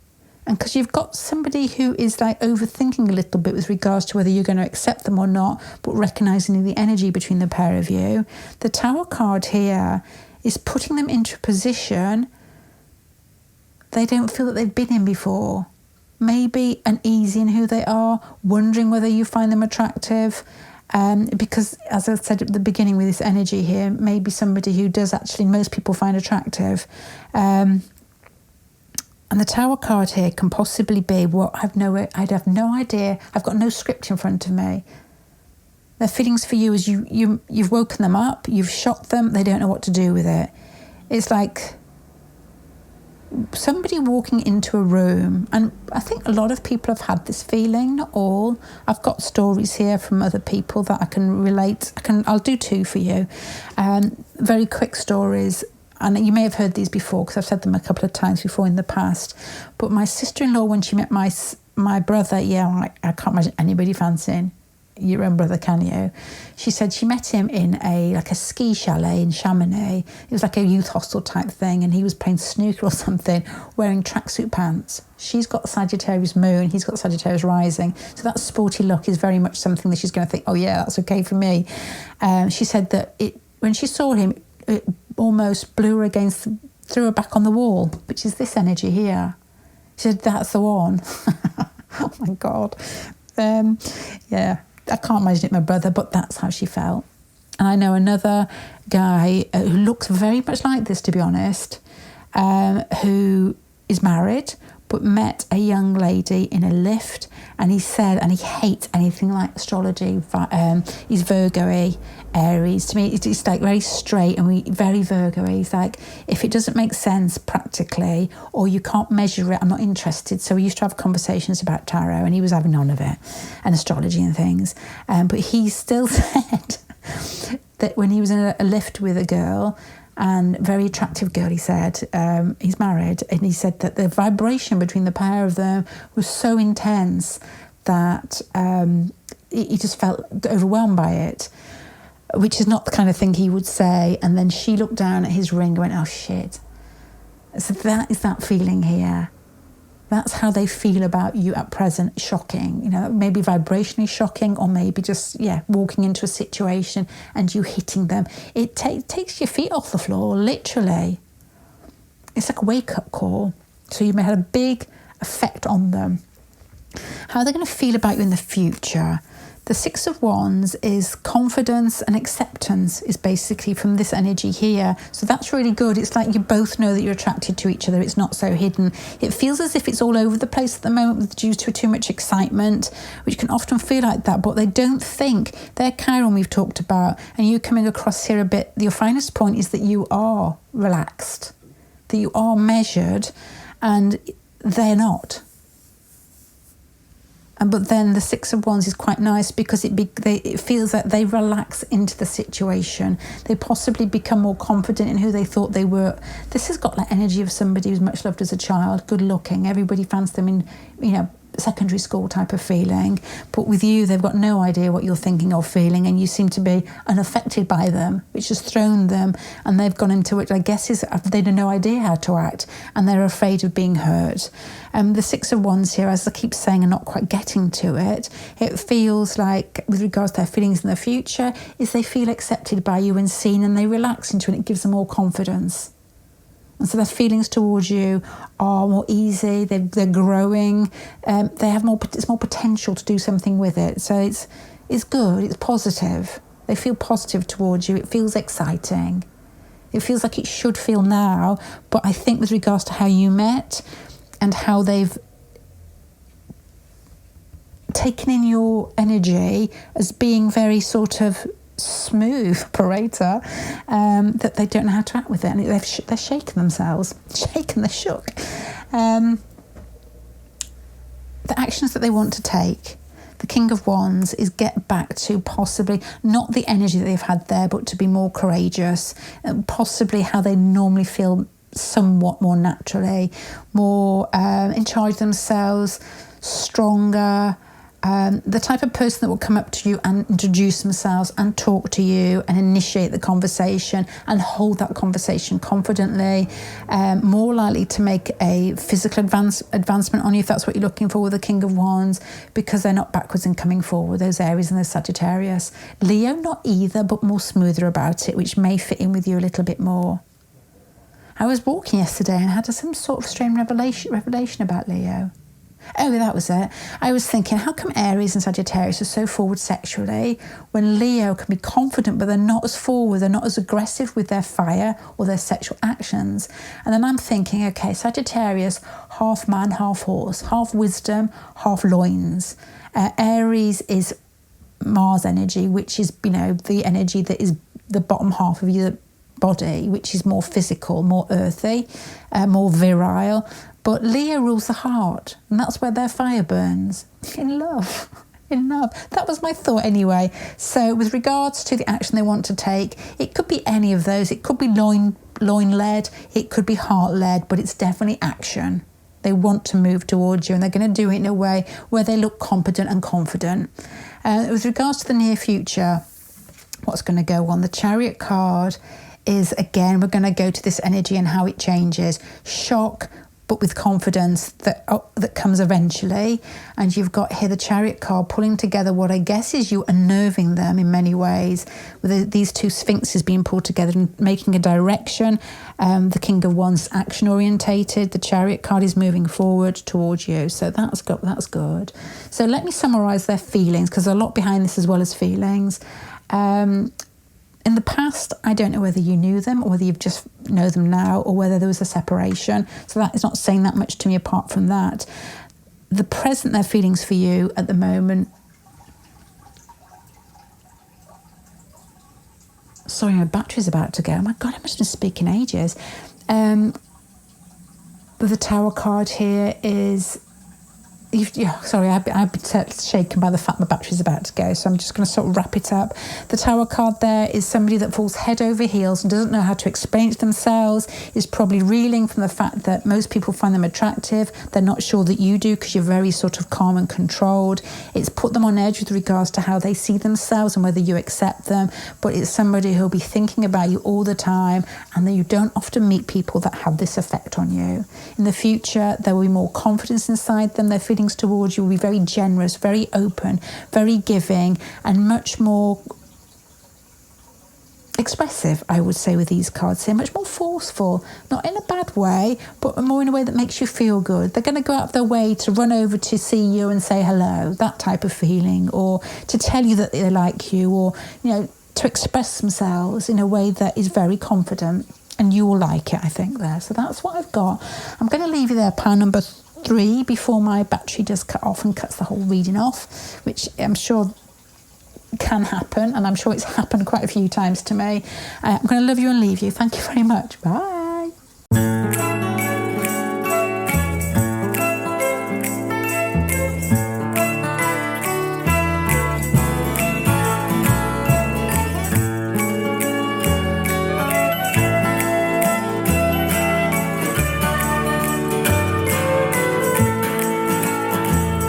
and because you've got somebody who is like overthinking a little bit with regards to whether you're going to accept them or not, but recognising the energy between the pair of you, the Tower card here is putting them into a position they don't feel that they've been in before. maybe uneasy in who they are, wondering whether you find them attractive. Because, as I said at the beginning with this energy here, maybe somebody who does actually most people find attractive. And the Tower card here can possibly be what I'd have no idea. I've got no script in front of me. Their feelings for you is you've woken them up, you've shocked them, they don't know what to do with it. It's like somebody walking into a room, and I think a lot of people have had this feeling, not all. I've got stories here from other people that I can relate. I'll do two for you. Very quick stories, and you may have heard these before because I've said them a couple of times before in the past. But my sister-in-law, when she met my brother, I can't imagine anybody fancying your own brother, can you? She said she met him in a ski chalet in Chamonix. It was like a youth hostel type thing, and he was playing snooker or something, wearing tracksuit pants. She's got Sagittarius moon, he's got Sagittarius rising, so that sporty look is very much something that she's going to think, oh yeah, that's okay for me. She said that when she saw him, it almost threw her back on the wall, which is this energy here. She said, that's the one. Oh my God. Yeah. I can't imagine it, my brother, but that's how she felt. And I know another guy who looks very much like this, to be honest, who is married but met a young lady in a lift, and he said, and he hates anything like astrology. He's Virgo-y, Aries. To me, it's like very straight and very Virgo-y. He's like, if it doesn't make sense practically or you can't measure it, I'm not interested. So we used to have conversations about tarot, and he was having none of it, and astrology and things. But he still said that when he was in a lift with a girl, and very attractive girl, he said, he's married, and he said that the vibration between the pair of them was so intense that he just felt overwhelmed by it, which is not the kind of thing he would say. And then she looked down at his ring and went, oh shit. So that is that feeling here. That's how they feel about you at present. Shocking, maybe vibrationally shocking, or maybe just, walking into a situation and you hitting them. It takes your feet off the floor, literally. It's like a wake-up call. So you may have a big effect on them. How are they going to feel about you in the future? The Six of Wands is confidence and acceptance, is basically from this energy here. So that's really good. It's like you both know that you're attracted to each other. It's not so hidden. It feels as if it's all over the place at the moment due to too much excitement, which can often feel like that. But they don't think. Their Chiron we've talked about, and you coming across here a bit, your finest point is that you are relaxed, that you are measured, and they're not. But then the Six of Wands is quite nice because it feels that they relax into the situation. They possibly become more confident in who they thought they were. This has got like energy of somebody who's much loved as a child, good looking. Everybody fancies them in, secondary school type of feeling. But with you, they've got no idea what you're thinking or feeling, and you seem to be unaffected by them, which has thrown them, and they've gone into it, I guess, they have no idea how to act, and they're afraid of being hurt. The Six of Wands here, as I keep saying, and not quite getting to it, it feels like, with regards to their feelings in the future, is they feel accepted by you and seen, and they relax into it, and it gives them more confidence. And so their feelings towards you are more easy, they're growing, they have it's more potential to do something with it. So it's good, it's positive. They feel positive towards you, it feels exciting. It feels like it should feel now, but I think with regards to how you met and how they've taken in your energy as being very sort of smooth operator, that they don't know how to act with it, and they're shaking themselves, they're shook. The actions that they want to take, the King of Wands, is get back to possibly not the energy that they've had there, but to be more courageous, possibly how they normally feel, somewhat more naturally, more in charge of themselves, stronger. The type of person that will come up to you and introduce themselves and talk to you and initiate the conversation and hold that conversation confidently, more likely to make a physical advancement on you if that's what you're looking for with the King of Wands, because they're not backwards and coming forward, those Aries and those Sagittarius. Leo, not either, but more smoother about it, which may fit in with you a little bit more. I was walking yesterday and had some sort of strange revelation about Leo. Oh, that was it. I was thinking, how come Aries and Sagittarius are so forward sexually when Leo can be confident, but they're not as forward, they're not as aggressive with their fire or their sexual actions? And then I'm thinking, okay, Sagittarius, half man, half horse, half wisdom, half loins. Aries is Mars energy, which is, the energy that is the bottom half of your body, which is more physical, more earthy, more virile. But Leo rules the heart, and that's where their fire burns. In love. In love. That was my thought anyway. So with regards to the action they want to take, it could be any of those. It could be loin-led, it could be heart-led, but it's definitely action. They want to move towards you, and they're going to do it in a way where they look competent and confident. With regards to the near future, what's going to go on? The Chariot card is, again, we're going to go to this energy and how it changes. Shock, but with confidence that comes eventually. And you've got here the Chariot card pulling together what I guess is you unnerving them in many ways, with these two sphinxes being pulled together and making a direction. The King of Wands action orientated. The Chariot card is moving forward towards you. So that's good. So let me summarise their feelings, because there's a lot behind this as well as feelings. In the past, I don't know whether you knew them or whether you just know them now, or whether there was a separation. So that is not saying that much to me apart from that. The present, their feelings for you at the moment. Sorry, my battery's about to go. Oh my God, I must have been speaking ages. The Tower card here is... I've been shaken by the fact my battery's about to go, so I'm just going to sort of wrap it up. The Tower card there is somebody that falls head over heels and doesn't know how to explain it to themselves, is probably reeling from the fact that most people find them attractive. They're not sure that you do, because you're very sort of calm and controlled. It's put them on edge with regards to how they see themselves and whether you accept them, but it's somebody who'll be thinking about you all the time, and that you don't often meet people that have this effect on you. In the future, there will be more confidence inside them. They're feeling towards you will be very generous, very open, very giving, and much more expressive, I would say, with these cards here. Much more forceful, not in a bad way, but more in a way that makes you feel good. They're going to go out of their way to run over to see you and say hello, that type of feeling, or to tell you that they like you, or, to express themselves in a way that is very confident, and you will like it, I think, there. So that's what I've got. I'm going to leave you there, pile number 3, before my battery does cut off and cuts the whole reading off, which I'm sure can happen, and I'm sure it's happened quite a few times to me. I'm going to love you and leave you. Thank you very much. Bye.